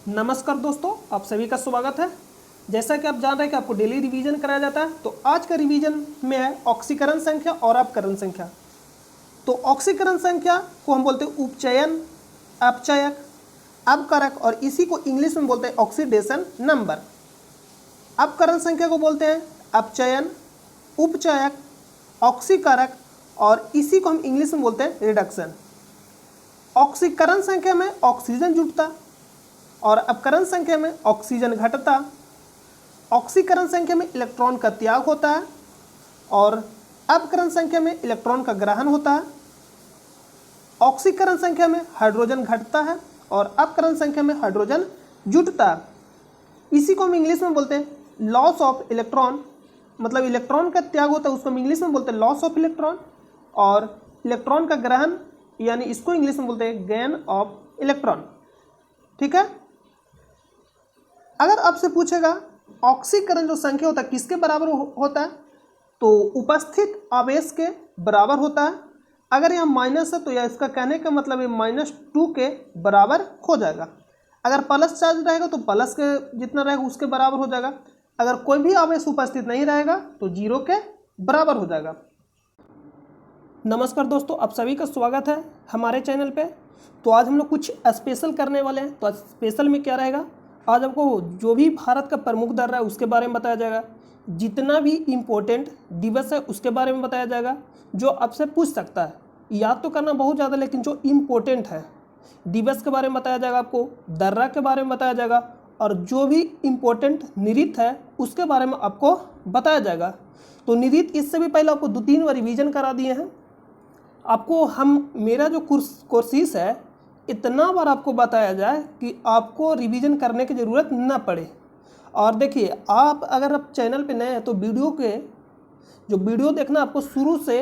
नमस्कार दोस्तों, आप सभी का स्वागत है। जैसा कि आप जान रहे हैं कि आपको डेली रिवीजन कराया जाता है, तो आज का रिवीजन में है ऑक्सीकरण संख्या और अपकरण संख्या। तो ऑक्सीकरण संख्या को हम बोलते हैं उपचयन, अपचयक, अपकारक और इसी को इंग्लिश में बोलते हैं ऑक्सीडेशन नंबर। अपकरण संख्या को बोलते हैं अपचयन, उपचयक, ऑक्सीकारक और इसी को हम इंग्लिश में बोलते हैं रिडक्शन। ऑक्सीकरण संख्या में ऑक्सीजन जुटता और अपकरण संख्या में ऑक्सीजन घटता। ऑक्सीकरण संख्या में इलेक्ट्रॉन का त्याग होता है और अपकरण संख्या में इलेक्ट्रॉन का ग्रहण होता है। ऑक्सीकरण संख्या में हाइड्रोजन घटता है और अपकरण संख्या में हाइड्रोजन जुटता है। इसी को हम इंग्लिश में बोलते हैं लॉस ऑफ इलेक्ट्रॉन, मतलब इलेक्ट्रॉन का त्याग होता है उसको हम इंग्लिश में बोलते हैं लॉस ऑफ इलेक्ट्रॉन, और इलेक्ट्रॉन का ग्रहण यानी इसको इंग्लिश में बोलते हैं गेन ऑफ इलेक्ट्रॉन। ठीक है। अगर आपसे पूछेगा ऑक्सीकरण जो संख्या होता है किसके बराबर होता है, तो उपस्थित आवेश के बराबर होता है। अगर यहाँ माइनस है तो यह इसका कहने का मतलब है -2 के बराबर हो जाएगा। अगर प्लस चार्ज रहेगा तो प्लस के जितना रहेगा उसके बराबर हो जाएगा। अगर कोई भी आवेश उपस्थित नहीं रहेगा तो 0 के बराबर हो जाएगा। नमस्कार दोस्तों, आप सभी का स्वागत है हमारे चैनल पे। तो आज हम लोग कुछ स्पेशल करने वाले हैं। तो स्पेशल में क्या रहेगा, आज आपको जो भी भारत का प्रमुख दर्रा है उसके बारे में बताया जाएगा, जितना भी इम्पोर्टेंट दिवस है उसके बारे में बताया जाएगा जो आपसे पूछ सकता है। याद तो करना बहुत ज़्यादा, लेकिन जो इम्पोर्टेंट है दिवस के बारे में बताया जाएगा, आपको दर्रा के बारे में बताया जाएगा और जो भी इम्पोर्टेंट नृत्य है उसके बारे में आपको बताया जाएगा। तो नृत्य इससे भी पहले आपको 2-3 बार रिवीजन करा दिए हैं। आपको मेरा जो कोर्सेस है इतना बार आपको बताया जाए कि आपको रिवीजन करने की ज़रूरत ना पड़े। और देखिए, आप अगर आप चैनल पे नए हैं तो वीडियो देखना आपको शुरू से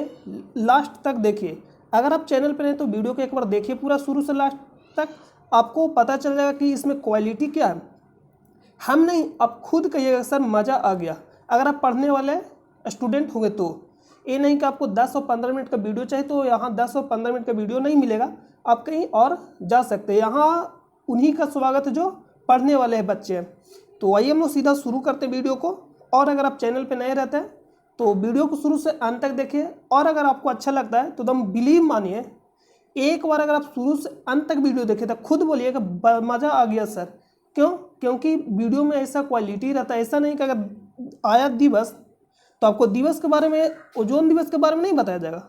लास्ट तक देखिए। अगर आप चैनल पे नए तो वीडियो को एक बार देखिए पूरा शुरू से लास्ट तक, आपको पता चल जाएगा कि इसमें क्वालिटी क्या है। हम नहीं, आप खुद कहिएगा सर मज़ा आ गया। अगर आप पढ़ने वाले स्टूडेंट होंगे तो ये नहीं कि आपको 10 और 15 मिनट का वीडियो चाहिए तो यहाँ 10 और 15 मिनट का वीडियो नहीं मिलेगा, आप कहीं और जा सकते हैं। यहाँ उन्हीं का स्वागत है जो पढ़ने वाले हैं बच्चे हैं। तो आइए हम लोग सीधा शुरू करते हैं वीडियो को। और अगर आप चैनल पे नए रहते हैं तो वीडियो को शुरू से अंत तक देखिए, और अगर आपको अच्छा लगता है तो एकदम बिलीव मानिए, एक बार अगर आप शुरू से अंत तक वीडियो देखें तो खुद बोलिएगा मज़ा आ गया सर। क्यों? क्योंकि वीडियो में ऐसा क्वालिटी रहता है। ऐसा नहीं कि अगर आया दिवस तो आपको दिवस के बारे में, ओजोन दिवस के बारे में नहीं बताया जाएगा,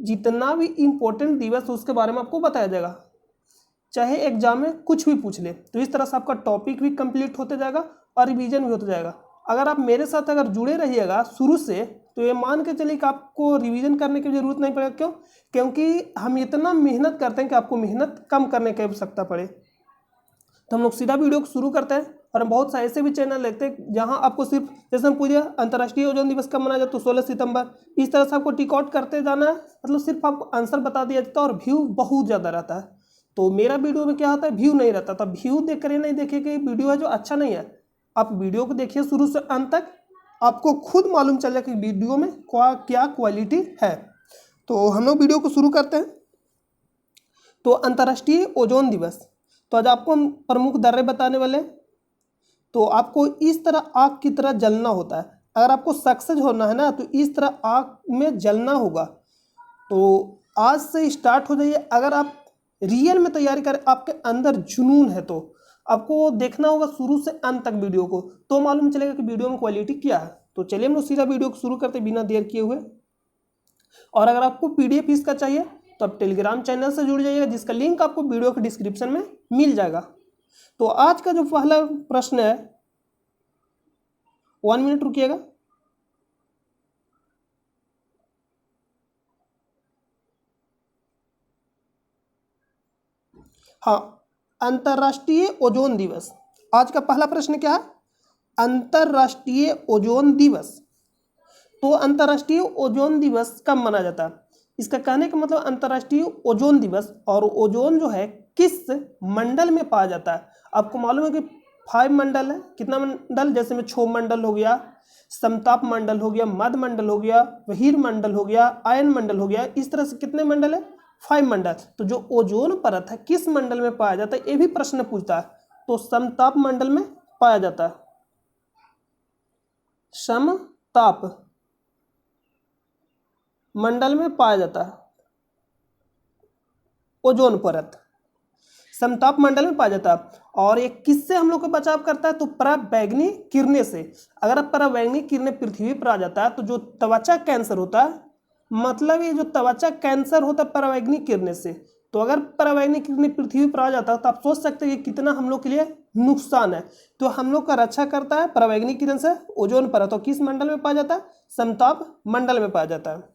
जितना भी इम्पोर्टेंट दिवस उसके बारे में आपको बताया जाएगा, चाहे एग्जाम में कुछ भी पूछ ले। तो इस तरह से आपका टॉपिक भी कंप्लीट होते जाएगा और रिवीजन भी होता जाएगा। अगर आप मेरे साथ अगर जुड़े रहिएगा शुरू से तो ये मान के चलिए कि आपको रिवीजन करने की ज़रूरत नहीं पड़ेगा। क्यों? क्योंकि हम इतना मेहनत करते हैं कि आपको मेहनत कम करने की आवश्यकता पड़े। तो हम लोग सीधा वीडियो को शुरू करते हैं। और हम बहुत सारे ऐसे भी चैनल देखते हैं जहां आपको सिर्फ, जैसे हम पूछे अंतर्राष्ट्रीय ओजोन दिवस कब मनाया जाता है, तो 16 सितंबर, इस तरह से आपको टिक आउट करते जाना है। मतलब सिर्फ आपको आंसर बता दिया जाता है और व्यू बहुत ज़्यादा रहता है। तो मेरा वीडियो में क्या होता है, व्यू नहीं रहता। तो व्यू देख कर नहीं देखिए कि वीडियो है जो अच्छा नहीं है। आप वीडियो को देखिए शुरू से अंत तक, आपको खुद मालूम चल जाए कि वीडियो में क्या क्वालिटी है। तो हम लोग वीडियो को शुरू करते हैं। तो अंतर्राष्ट्रीय ओजोन दिवस, तो आज आपको हम प्रमुख दर्रे बताने वाले हैं। तो आपको इस तरह आग की तरह जलना होता है। अगर आपको सक्सेस होना है ना तो इस तरह आग में जलना होगा। तो आज से स्टार्ट हो जाइए। अगर आप रियल में तैयारी करें, आपके अंदर जुनून है, तो आपको देखना होगा शुरू से अंत तक वीडियो को, तो मालूम चलेगा कि वीडियो में क्वालिटी क्या है। तो चलिए हम लोग सीधा वीडियो को शुरू करते बिना देर किए हुए। और अगर आपको PDF इसका चाहिए तो आप टेलीग्राम चैनल से जुड़ जाइएगा, जिसका लिंक आपको वीडियो के डिस्क्रिप्शन में मिल जाएगा। तो आज का जो पहला प्रश्न है, 1 मिनट रुकिएगा। हाँ, अंतर्राष्ट्रीय ओजोन दिवस। आज का पहला प्रश्न क्या है? अंतर्राष्ट्रीय ओजोन दिवस। तो अंतर्राष्ट्रीय ओजोन दिवस कब मनाया जाता है? इसका कहने का मतलब अंतर्राष्ट्रीय ओजोन दिवस, और ओजोन जो है किस मंडल में पाया जाता है। आपको मालूम है कि 5 मंडल है। कितना मंडल? जैसे में क्षोभ मंडल हो गया, समताप मंडल हो गया, मध्य मंडल हो गया, बहिर मंडल हो गया, आयन मंडल हो गया। इस तरह से कितने मंडल है? 5 मंडल। तो जो ओजोन परत है किस मंडल में पाया जाता है, ये भी प्रश्न पूछता है। तो समताप मंडल में पाया जाता है। समताप मंडल में पाया जाता है ओजोन परत, समताप मंडल में पाया जाता है। और ये किससे हम लोग को बचाव करता है? तो पराबैंगनी किरणें से। अगर पराबैंगनी किरणें पृथ्वी पर आ जाता है तो जो त्वचा कैंसर होता है, मतलब ये जो त्वचा कैंसर होता है पराबैंगनी किरणें से, तो अगर पराबैंगनी किरणें पृथ्वी पर आ जाता है तो आप सोच सकते हैं कि कितना हम लोग के लिए नुकसान है। तो हम लोग का रक्षा करता है पराबैंगनी किरण से ओजोन परत। तो किस मंडल में पाया जाता है? समताप मंडल में पाया जाता है।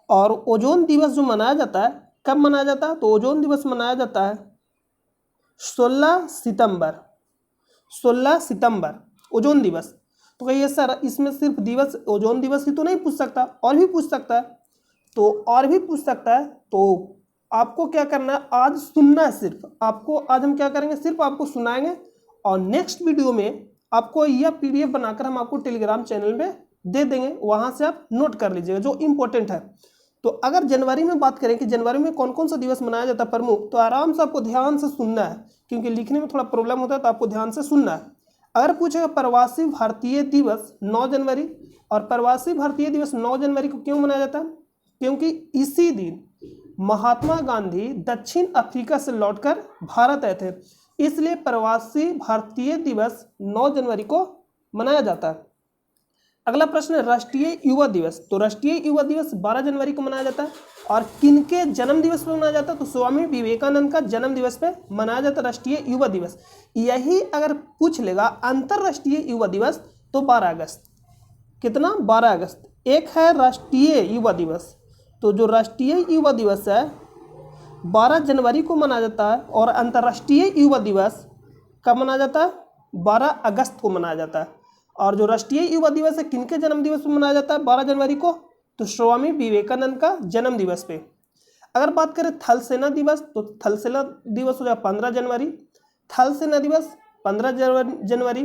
और ओजोन दिवस जो मनाया जाता है, कब मनाया जाता है? तो ओजोन दिवस मनाया जाता है 16 सितंबर। 16 सितंबर ओजोन दिवस। तो कहिए सर इसमें सिर्फ दिवस ओजोन दिवस ही तो नहीं पूछ सकता, और भी पूछ सकता है। तो और भी पूछ सकता है, तो आपको क्या करना है, आज सुनना है। सिर्फ आपको आज हम क्या करेंगे, सिर्फ आपको सुनाएंगे और नेक्स्ट वीडियो में आपको यह पीडीएफ बनाकर हम आपको टेलीग्राम चैनल पे दे देंगे, वहां से आप नोट कर लीजिएगा जो इंपॉर्टेंट है। तो अगर जनवरी में बात करें कि जनवरी में कौन कौन सा दिवस मनाया जाता है प्रमुख, तो आराम से आपको ध्यान से सुनना है, क्योंकि लिखने में थोड़ा प्रॉब्लम होता है, तो आपको ध्यान से सुनना है। अगर पूछेगा प्रवासी भारतीय दिवस 9 जनवरी, और प्रवासी भारतीय दिवस 9 जनवरी को क्यों मनाया जाता है? क्योंकि इसी दिन महात्मा गांधी दक्षिण अफ्रीका से लौटकर भारत आए थे, इसलिए प्रवासी भारतीय दिवस 9 जनवरी को मनाया जाता है। अगला प्रश्न है राष्ट्रीय युवा दिवस। तो राष्ट्रीय युवा दिवस 12 जनवरी को मनाया जाता है। और किनके जन्म दिवस पर मनाया जाता है? तो स्वामी विवेकानंद का जन्म दिवस पे मनाया जाता है राष्ट्रीय युवा दिवस। यही अगर पूछ लेगा अंतरराष्ट्रीय युवा दिवस तो 12 अगस्त। कितना? 12 अगस्त। एक है राष्ट्रीय युवा दिवस, तो जो राष्ट्रीय युवा दिवस है 12 जनवरी को मनाया जाता है, और अंतर्राष्ट्रीय युवा दिवस कब मनाया जाता है? 12 अगस्त को मनाया जाता है। और जो राष्ट्रीय युवा दिवस है किनके जन्म दिवस पर मनाया जाता है 12 जनवरी को? तो स्वामी विवेकानंद का जन्म दिवस पे। अगर बात करें थल सेना दिवस, तो थल सेना दिवस हो जाए 15 जनवरी। थल सेना दिवस 15 जनवरी।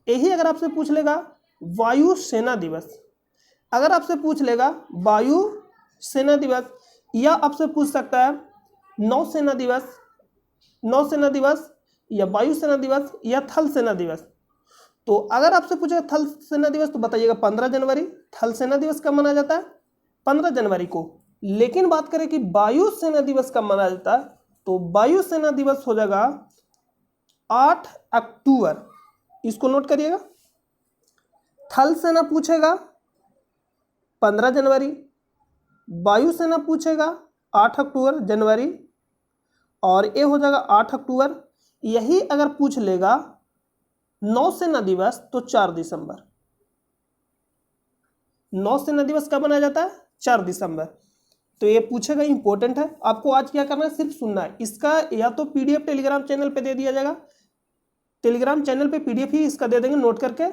यही अगर आपसे पूछ लेगा वायु सेना दिवस, अगर आपसे पूछ लेगा वायु सेना दिवस, या आपसे पूछ सकता है नौसेना दिवस, नौसेना दिवस या वायु सेना दिवस या थल सेना दिवस। तो अगर आपसे पूछेगा थल सेना दिवस तो बताइएगा 15 जनवरी। थल सेना दिवस कब मनाया जाता है? 15 जनवरी को। लेकिन बात करें कि वायु सेना दिवस कब मनाया जाता है, तो वायु सेना दिवस हो जाएगा 8 अक्टूबर। इसको नोट करिएगा। थल सेना पूछेगा 15 जनवरी, वायु सेना पूछेगा 8 अक्टूबर जनवरी, और ये हो जाएगा 8 अक्टूबर। यही अगर पूछ लेगा नौसेना दिवस तो 4 दिसंबर। नौसेना दिवस कब मनाया जाता है? 4 दिसंबर। तो ये पूछेगा, इंपॉर्टेंट है। आपको आज क्या करना है, सिर्फ सुनना है। इसका या तो पीडीएफ टेलीग्राम चैनल पे दे दिया जाएगा, टेलीग्राम चैनल पे पीडीएफ ही इसका दे देंगे, नोट करके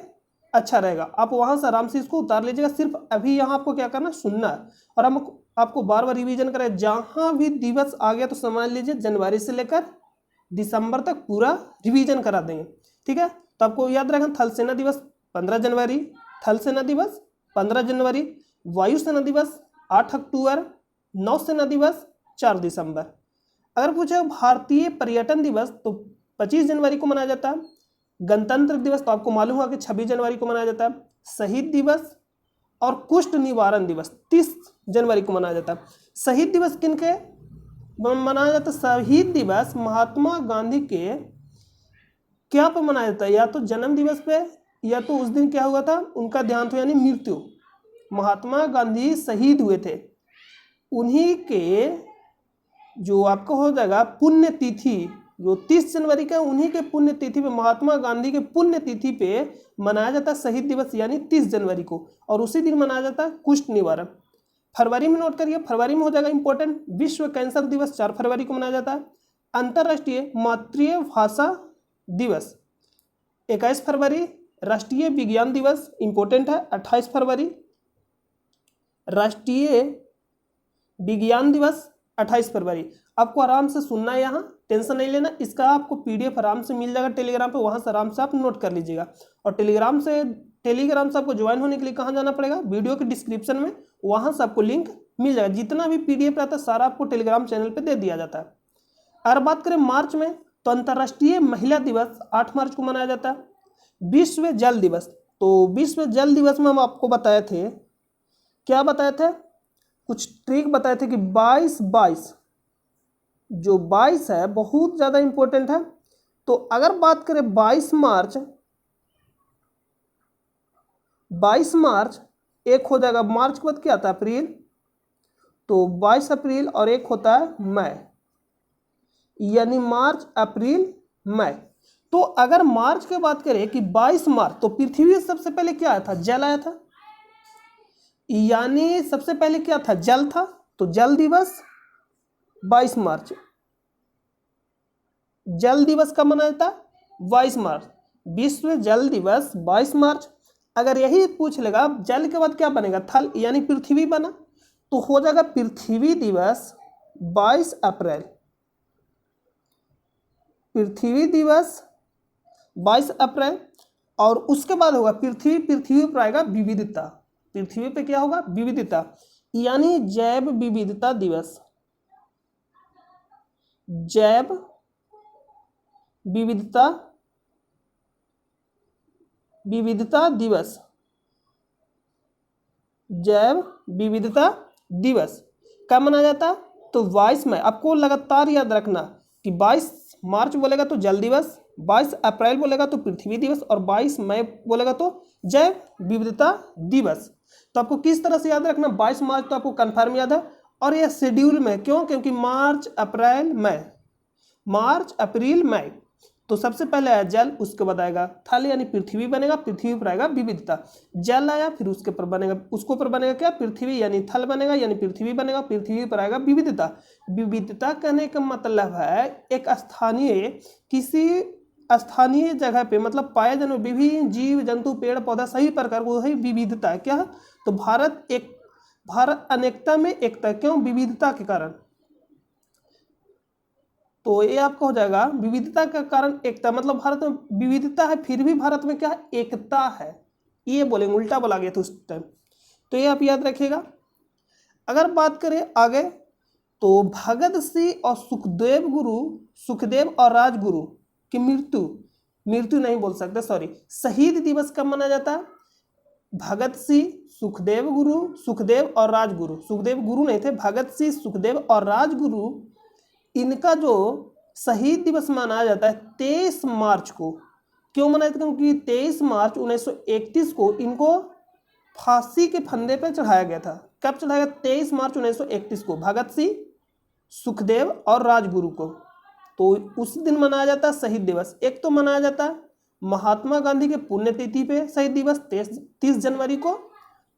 अच्छा रहेगा। आप वहां से आराम से इसको उतार लीजिएगा। सिर्फ अभी यहाँ आपको क्या करना है, सुनना है। और हम आपको बार बार रिवीजन करें, जहां भी दिवस आ गया तो समझ लीजिए जनवरी से लेकर दिसंबर तक पूरा रिवीजन करा देंगे, ठीक है। तो आपको याद रखना थल सेना दिवस 15 जनवरी, थल सेना दिवस 15 जनवरी, वायुसेना दिवस 8 अक्टूबर, नौसेना दिवस 4 दिसंबर। अगर पूछे भारतीय पर्यटन दिवस तो 25 जनवरी को मनाया जाता है। गणतंत्र दिवस तो आपको मालूम होगा कि 26 जनवरी को मनाया जाता है। शहीद दिवस और कुष्ठ निवारण दिवस 30 जनवरी को मनाया जाता है। शहीद दिवस किनके मनाया जाता है? शहीद दिवस महात्मा गांधी के क्या पे मनाया जाता है? या तो जन्म दिवस पे, या तो उस दिन क्या हुआ था, उनका देहांत यानी मृत्यु। महात्मा गांधी शहीद हुए थे, उन्हीं के जो आपको हो जाएगा पुण्य तिथि जो 30 जनवरी का, उन्हीं के पुण्य तिथि पे, महात्मा गांधी के पुण्य तिथि पे मनाया जाता है शहीद दिवस यानी 30 जनवरी को। और उसी दिन मनाया जाता है कुष्ठ निवारण। फरवरी में नोट करिए, फरवरी में हो जाएगा इंपॉर्टेंट, विश्व कैंसर दिवस 4 फरवरी को मनाया जाता है। अंतर्राष्ट्रीय मातृभाषा दिवस 21 फरवरी। राष्ट्रीय विज्ञान दिवस इंपॉर्टेंट है 28 फरवरी। राष्ट्रीय विज्ञान दिवस 28 फरवरी। आपको आराम से सुनना है, यहाँ टेंशन नहीं लेना। इसका आपको पीडीएफ आराम से मिल जाएगा टेलीग्राम पे, वहां से आराम से आप नोट कर लीजिएगा। और टेलीग्राम से आपको ज्वाइन होने के लिए कहाँ जाना पड़ेगा? वीडियो के डिस्क्रिप्शन में, वहां से आपको लिंक मिल जाएगा। जितना भी पीडीएफ रहता है सारा आपको टेलीग्राम चैनल पे दे दिया जाता है। अगर बात करें मार्च में, तो अंतर्राष्ट्रीय महिला दिवस 8 मार्च को मनाया जाता है। विश्व जल दिवस, तो विश्व जल दिवस में हम आपको बताए थे, क्या बताए थे, कुछ ट्रिक बताए थे कि 22 जो 22 है बहुत ज़्यादा इंपॉर्टेंट है। तो अगर बात करें 22 मार्च, एक हो जाएगा मार्च के बाद क्या आता है अप्रैल, तो 22 अप्रैल और एक होता है मई, यानी मार्च अप्रैल मई। तो अगर मार्च की बात करें कि 22 मार्च, तो पृथ्वी सबसे पहले क्या आया था, जल आया था, यानी सबसे पहले क्या था, जल था, तो जल दिवस 22 मार्च, जल दिवस कब मनाया जाता है, 22 मार्च, विश्व जल दिवस 22 मार्च। अगर यही पूछ लेगा जल के बाद क्या बनेगा, थल, यानी पृथ्वी बना, तो हो जाएगा पृथ्वी दिवस 22 अप्रैल, पृथ्वी दिवस 22 अप्रैल। और उसके बाद होगा पृथ्वी पर आएगा विविधता, पृथ्वी पे क्या होगा, विविधता, यानी जैव विविधता दिवस, जैव विविधता दिवस, जैव विविधता दिवस कब मनाया जाता है, तो 22 मई। आपको लगातार याद रखना कि 22 मार्च बोलेगा तो जल दिवस, 22 अप्रैल बोलेगा तो पृथ्वी दिवस, और 22 मई बोलेगा तो जैव विविधता दिवस। तो आपको किस तरह से याद रखना, 22 मार्च तो आपको कंफर्म याद है, और यह शेड्यूल में क्यों, क्योंकि मार्च अप्रैल मई, मार्च अप्रैल मई, तो सबसे पहले आया जल, उसके बाद आएगा थल यानी पृथ्वी बनेगा, पृथ्वी पर आएगा विविधता, जल आया फिर उसके पर बनेगा, उसको पर बनेगा क्या, पृथ्वी, यानी थल बनेगा, यानी पृथ्वी बनेगा, पृथ्वी पर आएगा विविधता। विविधता कहने का मतलब है एक स्थानीय, किसी स्थानीय जगह पे मतलब पाए जाने विभिन्न जीव जंतु पेड़ पौधा सही प्रकार वो है विविधता है, क्या है, तो भारत अनेकता में एकता, क्यों, विविधता के कारण। तो ये आपका हो जाएगा विविधता का कारण एकता, मतलब भारत में विविधता है फिर भी भारत में क्या है, एकता है, ये बोलेंगे, उल्टा बोला गया था उस टाइम, तो ये आप याद रखिएगा। अगर बात करें आगे, तो भगत सिंह और सुखदेव और राजगुरु की मृत्यु नहीं बोल सकते, सॉरी, शहीद दिवस कब मनाया जाता है, भगत सिंह, सुखदेव और राजगुरु, सुखदेव गुरु नहीं थे, भगत सिंह, सुखदेव और राजगुरु, इनका जो शहीद दिवस मनाया जाता है 23 मार्च को। क्यों मनाया जाता है, क्योंकि 23 मार्च 1931 को इनको फांसी के फंदे पर चढ़ाया गया था। कब चढ़ाया गया, 23 मार्च 1931 को, भगत सिंह, सुखदेव और राजगुरु को। तो उस दिन मनाया जाता है शहीद दिवस। एक तो मनाया जाता है महात्मा गांधी के पुण्यतिथि पे शहीद दिवस 30 जनवरी को,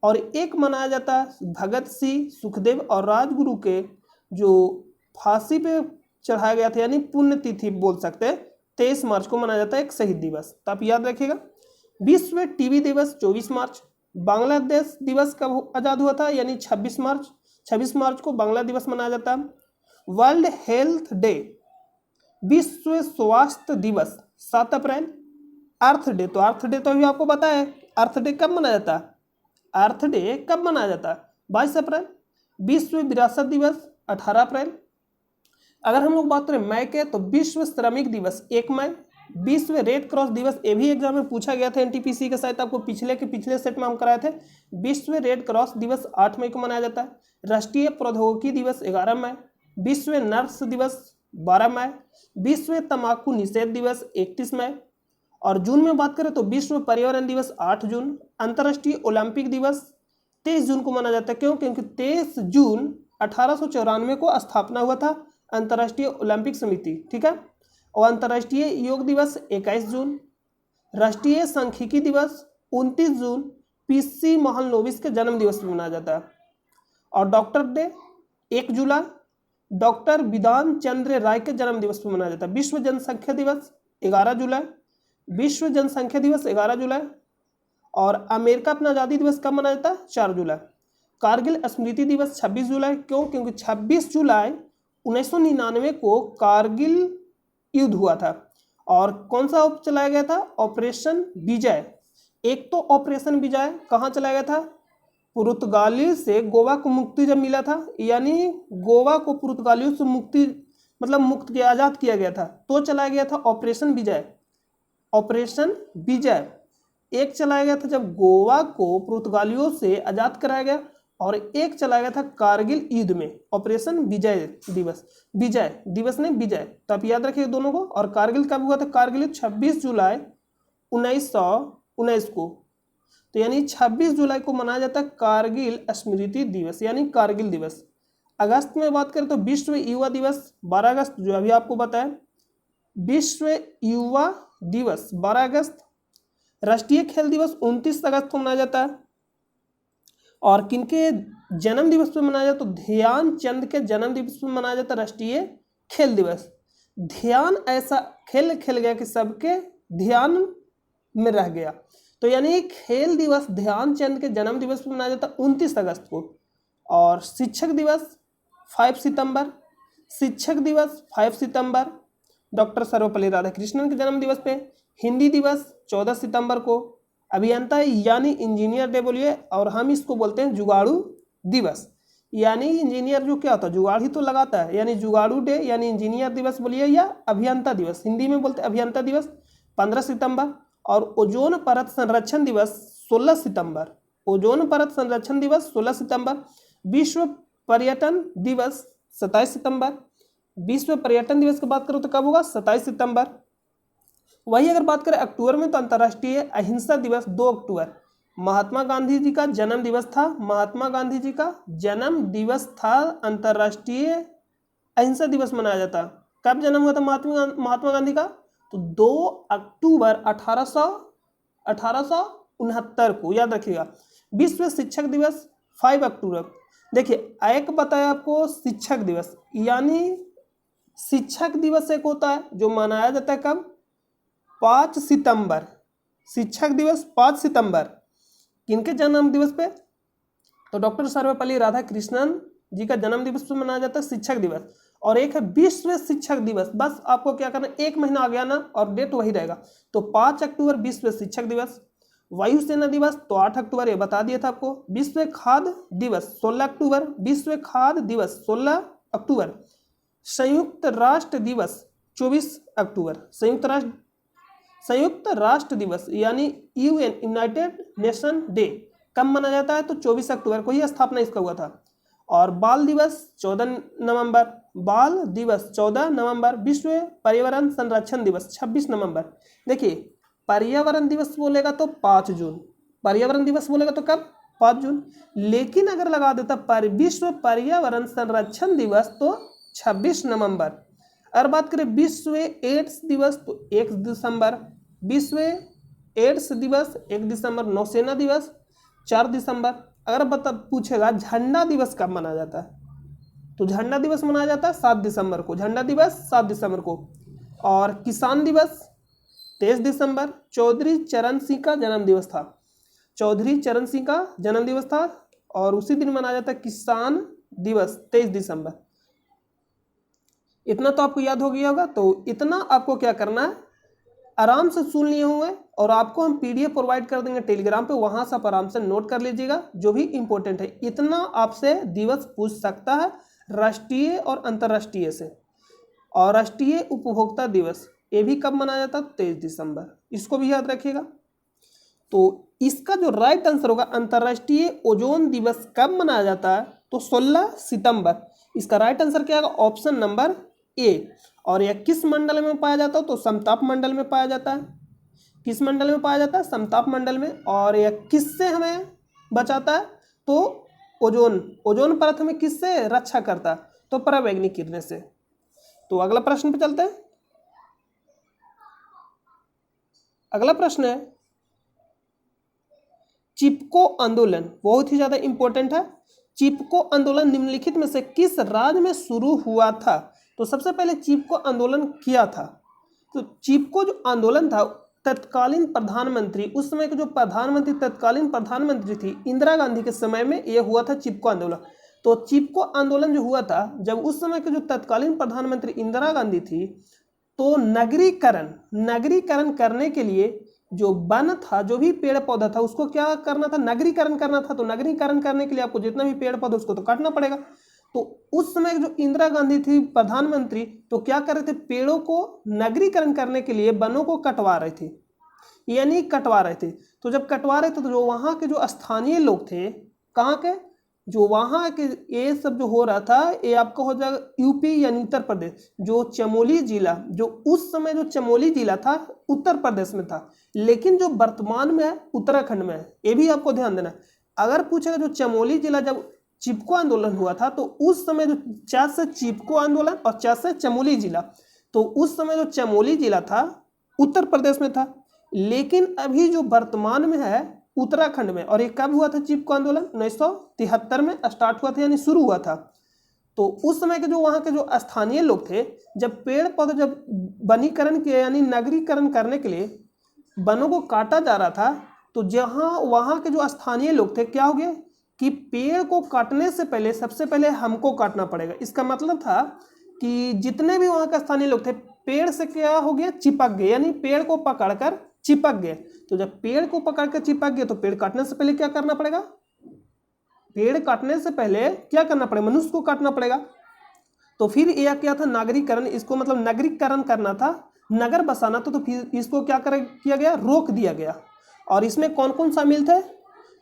और एक मनाया जाता है भगत सिंह, सुखदेव और राजगुरु के जो फांसी पे चढ़ाया गया था, यानी पुण्यतिथि बोल सकते हैं, 23 मार्च को मनाया जाता है एक शहीद दिवस, तो आप याद रखिएगा। विश्व टीबी दिवस 24 मार्च, बांग्लादेश दिवस कब आज़ाद हुआ था, यानी 26 मार्च को बांग्ला दिवस मनाया जाता है। वर्ल्ड हेल्थ डे, विश्व स्वास्थ्य दिवस 7 अप्रैल। अर्थ डे, तो अर्थ डे तो अभी आपको पता है, अर्थ डे कब मनाया जाता है, अर्थ डे कब मनाया जाता है, 22 अप्रैल। विश्व विरासत दिवस 18 अप्रैल। अगर हम लोग बात करें मई के, तो विश्व श्रमिक दिवस 1 मई। विश्व रेड क्रॉस दिवस, ये भी एग्जाम में पूछा गया था एनटीपीसी के साथ, आपको पिछले सेट में हम कराए थे। विश्व रेड क्रॉस दिवस 8 मई को मनाया जाता है। राष्ट्रीय प्रौद्योगिकी दिवस 11 मई। विश्व नर्स दिवस 12 मई। विश्व तंबाकू निषेध दिवस 31 मई। और जून में बात करें तो विश्व पर्यावरण दिवस 8 जून। अंतर्राष्ट्रीय ओलंपिक दिवस 23 जून को मनाया जाता है। क्यों, क्योंकि 23 जून 1894 को स्थापना हुआ था अंतर्राष्ट्रीय ओलंपिक समिति, ठीक है। और अंतर्राष्ट्रीय योग दिवस 21 जून। राष्ट्रीय सांख्यिकी दिवस 29 जून पीसी महालनोबिस के जन्म दिवस में मनाया जाता है। और डॉक्टर डे 1 जुलाई डॉक्टर बिधान चंद्र राय के जन्म दिवस पर मनाया जाता है। विश्व जनसंख्या दिवस 11 जुलाई, विश्व जनसंख्या दिवस 11 जुलाई। और अमेरिका अपना आज़ादी दिवस कब मनाया जाता है, 4 जुलाई। कारगिल स्मृति दिवस 26 जुलाई। क्यों, क्योंकि 26 जुलाई 1999 को कारगिल युद्ध हुआ था। और कौन सा चलाया गया था, ऑपरेशन विजय। एक तो ऑपरेशन विजय कहाँ चलाया गया था, पुर्तगाली से गोवा को मुक्ति जब मिला था, यानी गोवा को पुर्तगालियों से मुक्ति मतलब मुक्त किया, आजाद किया गया था। तो चलाया गया था ऑपरेशन विजय, ऑपरेशन विजय। एक चलाया गया था जब गोवा को पुर्तगालियों से आजाद कराया गया, और एक चलाया गया था कारगिल युद्ध में, ऑपरेशन विजय दिवस, विजय दिवस ने विजय। तो आप याद रखिए दोनों को। और कारगिल कब हुआ था? कारगिल 26 जुलाई 1919 को। तो यानी 26 जुलाई को मनाया जाता है कारगिल स्मृति दिवस, यानी कारगिल दिवस। अगस्त में बात करें तो विश्व युवा दिवस 12 अगस्त, जो अभी आपको बताया, विश्व युवा दिवस 12 अगस्त। राष्ट्रीय खेल दिवस 29 अगस्त को मनाया जाता है। और किनके जन्म दिवस पर मनाया जाता है? तो ध्यानचंद के जन्म दिवस पर मनाया जाता है राष्ट्रीय खेल दिवस। ध्यान ऐसा खेल खेल गया कि सबके ध्यान में रह गया। तो यानी खेल दिवस ध्यानचंद के जन्म दिवस पर मनाया जाता है 29 अगस्त को। और शिक्षक दिवस 5 सितंबर, शिक्षक दिवस 5 सितंबर डॉक्टर सर्वपल्ली राधाकृष्णन के जन्म दिवस पे। हिंदी दिवस 14 सितंबर को। अभियंता यानी इंजीनियर डे बोलिए, और हम इसको बोलते हैं जुगाड़ू दिवस। यानी इंजीनियर जो क्या होता है, जुगाड़ ही तो लगाता है, यानी जुगाड़ू डे यानी इंजीनियर दिवस बोलिए, या अभियंता दिवस, हिंदी में बोलते हैं अभियंता दिवस 15 सितंबर। और ओजोन परत संरक्षण दिवस 16 सितंबर, ओजोन परत संरक्षण दिवस 16 सितंबर। विश्व पर्यटन दिवस 27 सितंबर। विश्व पर्यटन दिवस की बात करो तो कब होगा? 27 सितंबर। वही अगर बात करें अक्टूबर में तो अंतर्राष्ट्रीय अहिंसा दिवस 2 अक्टूबर। महात्मा गांधी जी का जन्म दिवस था, महात्मा गांधी जी का जन्म दिवस था, अंतर्राष्ट्रीय अहिंसा दिवस मनाया जाता। कब जन्म हुआ था महात्मा गांधी का? तो 2 अक्टूबर 1869 को, याद रखिएगा। विश्व शिक्षक दिवस 5 अक्टूबर। देखिए एक बताया आपको शिक्षक दिवस, यानी शिक्षक दिवस एक होता है जो मनाया जाता है कब? 5 सितंबर। शिक्षक दिवस 5 सितंबर किनके जन्म दिवस पे? तो डॉक्टर सर्वपल्ली राधाकृष्णन जी का जन्म दिवस पे मनाया जाता है शिक्षक दिवस। और एक है विश्व शिक्षक दिवस। बस आपको क्या करना, एक महीना आ गया ना और डेट वही रहेगा। तो 5 अक्टूबर विश्व शिक्षक दिवस। वायुसेना दिवस तो 8 अक्टूबर, ये बता दिया था आपको। विश्व खाद्य दिवस 16 अक्टूबर, विश्व खाद्य दिवस 16 अक्टूबर। संयुक्त राष्ट्र दिवस 24 अक्टूबर, संयुक्त राष्ट्र दिवस यानी यूएन यूनाइटेड नेशन डे कब मनाया जाता है? तो 24 अक्टूबर को ही स्थापना इसका हुआ था। और बाल दिवस 14 नवंबर, बाल दिवस 14 नवंबर। विश्व पर्यावरण संरक्षण दिवस 26 नवंबर। देखिए पर्यावरण दिवस बोलेगा तो 5 जून, पर्यावरण दिवस बोलेगा तो कब? 5 जून। लेकिन अगर लगा देता विश्व पर्यावरण संरक्षण दिवस तो 26 नवंबर। अगर बात करें विश्व एड्स दिवस तो 1 दिसंबर, विश्व एड्स दिवस 1 दिसंबर। नौसेना दिवस 4 दिसंबर। अगर पूछेगा झंडा दिवस कब मनाया जाता है, तो झंडा दिवस मनाया जाता है 7 दिसंबर को, झंडा दिवस 7 दिसंबर को। और किसान दिवस 23 दिसंबर। चौधरी चरण सिंह का जन्म दिवस था, चौधरी चरण सिंह का जन्म दिवस था, और उसी दिन मनाया जाता है किसान दिवस 23 दिसंबर। इतना तो आपको याद हो गया होगा। तो इतना आपको क्या करना है, आराम से सुन लिए होंगे, और आपको हम पीडीएफ प्रोवाइड कर देंगे टेलीग्राम पे, वहां से आप आराम से नोट कर लीजिएगा जो भी इंपॉर्टेंट है। इतना आपसे दिवस पूछ सकता है राष्ट्रीय और अंतर्राष्ट्रीय से। और राष्ट्रीय उपभोक्ता दिवस ये भी कब मनाया जाता है? 23 दिसंबर, इसको भी याद रखिएगा। तो इसका जो राइट आंसर होगा, अंतर्राष्ट्रीय ओजोन दिवस कब मनाया जाता है? तो 16 सितंबर। इसका राइट आंसर क्या होगा? Option number A. और यह किस मंडल में पाया जाता है? तो समताप मंडल में पाया जाता है। किस मंडल में पाया जाता है? समताप मंडल में। और यह किससे हमें बचाता है? तो ओजोन परत हमें किससे रक्षा करता है? तो पराबैंगनी किरणें से। तो अगला प्रश्न पे चलते हैं। अगला प्रश्न है चिपको आंदोलन, बहुत ही ज्यादा इंपॉर्टेंट है। चिपको आंदोलन निम्नलिखित में से किस राज्य में शुरू हुआ था? तो सबसे पहले चिपको आंदोलन किया था। तो चिपको जो आंदोलन था, तत्कालीन प्रधानमंत्री, उस समय के जो प्रधानमंत्री, तत्कालीन प्रधानमंत्री थी इंदिरा गांधी के समय में यह हुआ था चिपको आंदोलन। तो चिपको आंदोलन जो हुआ था, जब उस समय के जो तत्कालीन प्रधानमंत्री इंदिरा गांधी थी, तो नगरीकरण करने के लिए जो वन था, जो भी पेड़ पौधा था, उसको क्या करना था? नगरीकरण करना था। तो नगरीकरण करने के लिए आपको जितना भी पेड़ पौधा उसको तो काटना पड़ेगा। तो उस समय जो इंदिरा गांधी थी प्रधानमंत्री, तो क्या कर रहे थे, पेड़ों को नगरीकरण करने के लिए वनों को कटवा रहे थे, यानी कटवा रहे थे। तो जब कटवा रहे थे तो जो वहाँ के जो स्थानीय लोग थे, कहाँ के, जो वहाँ के, ये सब जो हो रहा था ये आपका हो जाएगा यूपी यानी उत्तर प्रदेश। जो चमोली जिला, जो उस समय जो चमोली जिला था उत्तर प्रदेश में था, लेकिन जो वर्तमान में है उत्तराखंड में है, ये भी आपको ध्यान देना है। अगर पूछेगा जो चमोली जिला जब चिपको आंदोलन हुआ था तो उस समय जो 4 से चिपको आंदोलन और 4 से चमोली जिला, तो उस समय जो चमोली जिला था उत्तर प्रदेश में था, लेकिन अभी जो वर्तमान में है उत्तराखंड में। और ये कब हुआ था चिपको आंदोलन, 1973 में स्टार्ट हुआ था, यानी शुरू हुआ था। तो उस समय के जो वहाँ के जो स्थानीय लोग थे, जब पेड़ पौधे जब वनीकरण के यानी नगरीकरण करने के लिए वनों को काटा जा रहा था, तो जहाँ वहाँ के जो स्थानीय लोग थे, क्या हो गया कि पेड़ को काटने से पहले सबसे पहले हमको काटना पड़ेगा। इसका मतलब था कि जितने भी वहाँ के स्थानीय लोग थे पेड़ से क्या हो गया, चिपक गए, यानी पेड़ को पकड़कर चिपक गए। तो जब पेड़ को पकड़कर चिपक गए तो पेड़ काटने से पहले क्या करना पड़ेगा, पेड़ काटने से पहले क्या करना पड़ेगा, मनुष्य को काटना पड़ेगा। तो फिर यह क्या था, नागरीकरण, इसको मतलब नगरीकरण करना था, नगर बसाना था। तो फिर इसको क्या किया गया, रोक दिया गया। और इसमें कौन कौन शामिल थे,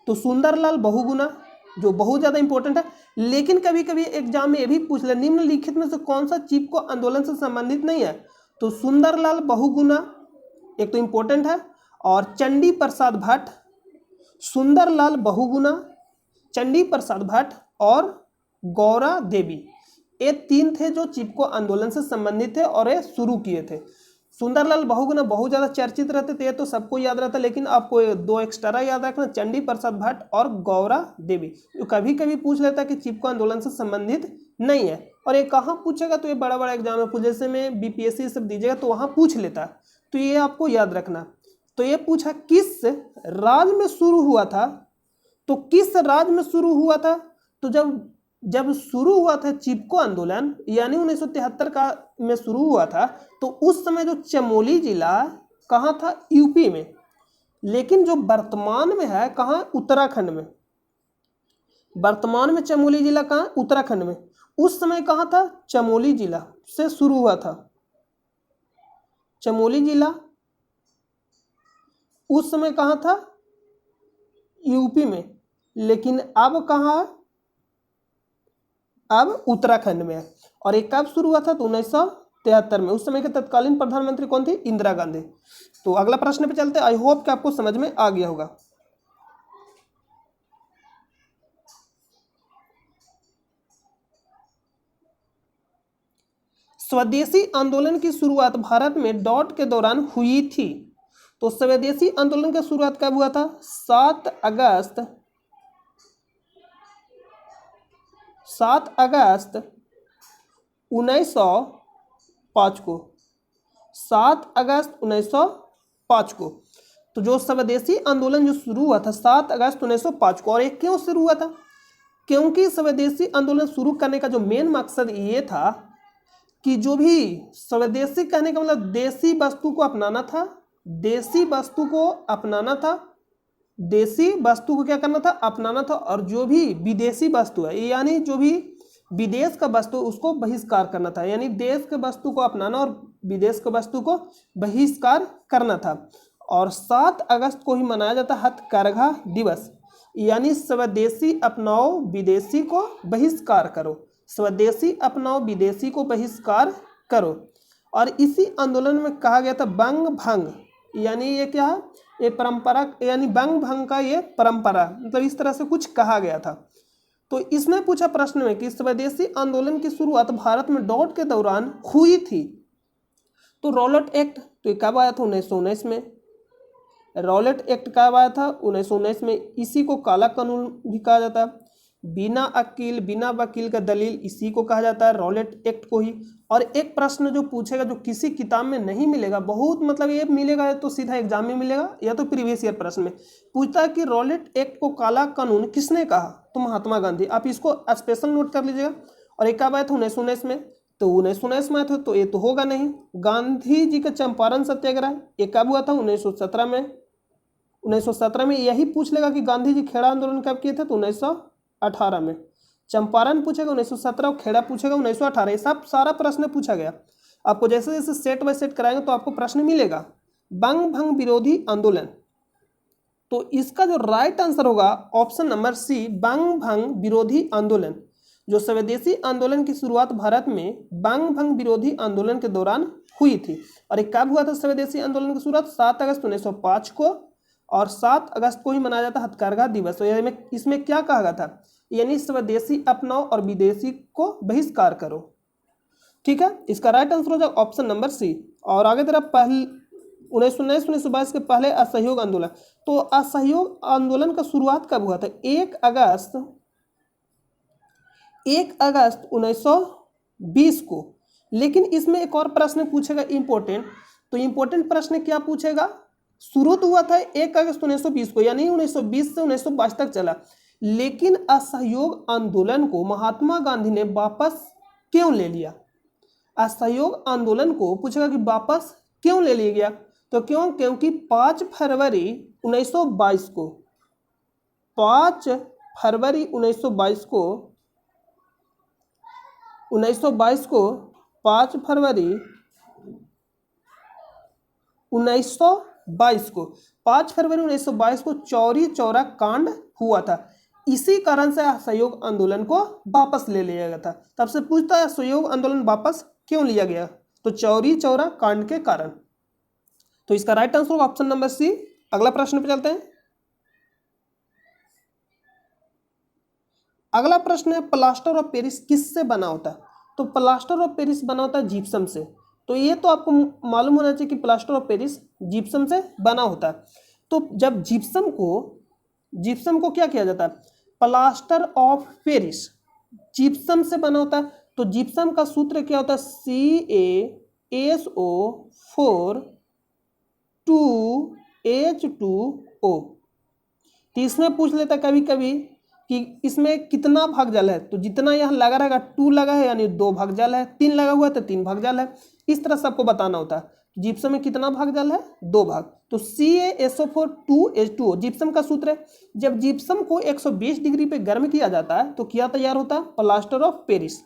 तो सुंदरलाल बहुगुणा, जो बहुत ज़्यादा इंपॉर्टेंट है। लेकिन कभी कभी एग्जाम में ये भी पूछ ले, निम्नलिखित में से कौन सा चिपको आंदोलन से संबंधित नहीं है, तो सुंदरलाल बहुगुणा एक तो इंपॉर्टेंट है, और चंडी प्रसाद भट्ट, सुंदरलाल बहुगुणा, चंडी प्रसाद भट्ट और गौरा देवी, ये 3 थे जो चिपको आंदोलन से संबंधित थे और ये शुरू किए थे। सुंदरलाल बहुगुणा बहुत ज़्यादा चर्चित रहते थे, ये तो सबको याद रहता है, लेकिन आपको 2 एक्स्ट्रा याद रखना, चंडी प्रसाद भट्ट और गौरा देवी। जो कभी कभी पूछ लेता है कि चिपको आंदोलन से संबंधित नहीं है, और ये कहाँ पूछेगा, तो ये बड़ा बड़ा एग्जाम में पूछ, जैसे में बीपीएससी सब दीजिएगा तो वहाँ पूछ लेता है, तो ये आपको याद रखना। तो ये पूछा किस राज्य में शुरू हुआ था, तो किस राज्य में शुरू हुआ था, तो जब शुरू हुआ था चिपको आंदोलन यानी 1973 का में शुरू हुआ था, तो उस समय जो चमोली जिला कहाँ था, यूपी में, लेकिन जो वर्तमान में है कहाँ, उत्तराखंड में। वर्तमान में चमोली जिला कहाँ, उत्तराखंड में। उस समय कहाँ था, चमोली जिला से शुरू हुआ था, चमोली जिला उस समय कहाँ था, यूपी में, लेकिन अब कहाँ है, अब उत्तराखंड में है। और ये कब शुरू हुआ था, तो 1973 में। उस समय के तत्कालीन प्रधानमंत्री कौन थी, इंदिरा गांधी। तो अगला प्रश्न पे चलते हैं, आई होप कि आपको समझ में आ गया होगा। स्वदेशी आंदोलन की शुरुआत भारत में डॉट के दौरान हुई थी। तो स्वदेशी आंदोलन की शुरुआत कब हुआ था, 7 अगस्त 1905 को, 7 अगस्त 1905 को। तो जो स्वदेशी आंदोलन जो शुरू हुआ था 7 अगस्त 1905 को, और ये क्यों शुरू हुआ था, क्योंकि स्वदेशी आंदोलन शुरू करने का जो मेन मकसद ये था कि जो भी स्वदेशी कहने का मतलब देसी वस्तु को अपनाना था, देसी वस्तु को अपनाना था, देसी वस्तु को क्या करना था, अपनाना था। और जो भी विदेशी वस्तु है, यानी जो भी विदेश का वस्तु उसको बहिष्कार करना था, यानी देश के वस्तु को अपनाना और विदेश के वस्तु को बहिष्कार करना था। और 7 अगस्त को ही मनाया जाता हथकरघा दिवस, यानी स्वदेशी अपनाओ विदेशी को बहिष्कार करो, स्वदेशी अपनाओ विदेशी को बहिष्कार करो। और इसी आंदोलन में कहा गया था बंग भंग, यानी ये क्या है, ये परंपरा, यानी बंग भंग का ये परंपरा, मतलब इस तरह से कुछ कहा गया था। तो इसमें पूछा प्रश्न में कि स्वदेशी आंदोलन की शुरुआत भारत में डॉट के दौरान हुई थी। तो रॉलेट एक्ट, तो ये कब आया था, 1919 में। रॉलेट एक्ट कब आया था, 1919 में। इसी को काला कानून भी कहा जाता है। बिना वकील का दलील, इसी को कहा जाता है, रॉलेट एक्ट को ही। और एक प्रश्न जो पूछेगा जो किसी किताब में नहीं मिलेगा, बहुत मतलब ये मिलेगा तो सीधा एग्जाम में मिलेगा या तो प्रीवियस ईयर प्रश्न में पूछता है कि रॉलेट एक्ट को काला कानून किसने कहा, तो महात्मा गांधी। आप इसको स्पेशल नोट कर लीजिएगा। और एक कब आया था, 1919 में। तो 1919 में आया था, तो ये तो होगा नहीं। गांधी जी का चंपारण सत्याग्रह ये कब हुआ था, 1917 में। 1917 में यही पूछ लेगा कि गांधी जी खेड़ा आंदोलन कब किए थे, तो 1918 में। चंपारण पूछेगा 1917 और खेड़ा पूछेगा 1918। ये सब सारा प्रश्न पूछा गया। आपको जैसे जैसे सेट बाय सेट कराएंगे तो आपको प्रश्न मिलेगा। बंग भंग विरोधी आंदोलन, तो इसका जो राइट आंसर होगा ऑप्शन नंबर सी, बंग भंग विरोधी आंदोलन। जो स्वदेशी आंदोलन की शुरुआत भारत में बंग भंग विरोधी आंदोलन के दौरान हुई थी। और ये कब हुआ था स्वदेशी आंदोलन की शुरुआत? 7 अगस्त 1905 को, और 7 अगस्त को ही मनाया जाता है हथकरघा दिवस। तो इसमें क्या कहा गया था? यानी स्वदेशी अपनाओ और विदेशी को बहिष्कार करो। ठीक है, इसका राइट आंसर हो जाएगा ऑप्शन नंबर सी। और आगे तरफ 1919-1922 के पहले असहयोग आंदोलन। तो असहयोग आंदोलन का शुरुआत कब हुआ था? 1 अगस्त 1920 को। लेकिन इसमें एक और प्रश्न पूछेगा इंपॉर्टेंट। तो इंपॉर्टेंट प्रश्न क्या पूछेगा? शुरू तो हुआ था 1 अगस्त 1920 को, यानी 1920 से 1922 तक चला। लेकिन असहयोग आंदोलन को महात्मा गांधी ने वापस क्यों ले लिया? असहयोग आंदोलन को पूछेगा कि वापस क्यों ले लिया गया? तो क्योंकि 5 फरवरी 1922 को 5 फरवरी 1922 को 5 फरवरी 1922 को चौरी चौरा कांड हुआ था। इसी कारण से असहयोग आंदोलन को वापस ले लिया गया था। तब से पूछता है असहयोग आंदोलन वापस क्यों लिया गया? तो चौरी चौरा कांड के कारण। तो इसका राइट आंसर होगा ऑप्शन नंबर सी। अगला प्रश्न पे चलते हैं। अगला प्रश्न है प्लास्टर ऑफ पेरिस किससे बना होता है? तो प्लास्टर ऑफ पेरिस बना होता है जिप्सम से। तो ये तो आपको मालूम होना चाहिए कि प्लास्टर ऑफ पेरिस जिप्सम से बना होता है। तो जब जिप्सम को क्या किया जाता है? प्लास्टर ऑफ पेरिस जिप्सम से बना होता है। तो जिप्सम का सूत्र क्या होता है? CaSO4 2H2O। तो इसमें पूछ लेता कभी कभी कि इसमें कितना भाग जल है? तो जितना यहाँ लगा रहेगा 2 लगा है यानी 2 भाग जल है, 3 लगा हुआ है तो 3 भाग जल है। इस तरह सबको बताना होता है। जिप्सम में कितना भाग जल है? 2 भाग। तो CaSO4 2H2O जिप्सम का सूत्र है। जब जिप्सम को 120 डिग्री पे गर्म किया जाता है तो क्या तैयार होता है? Plaster of Paris.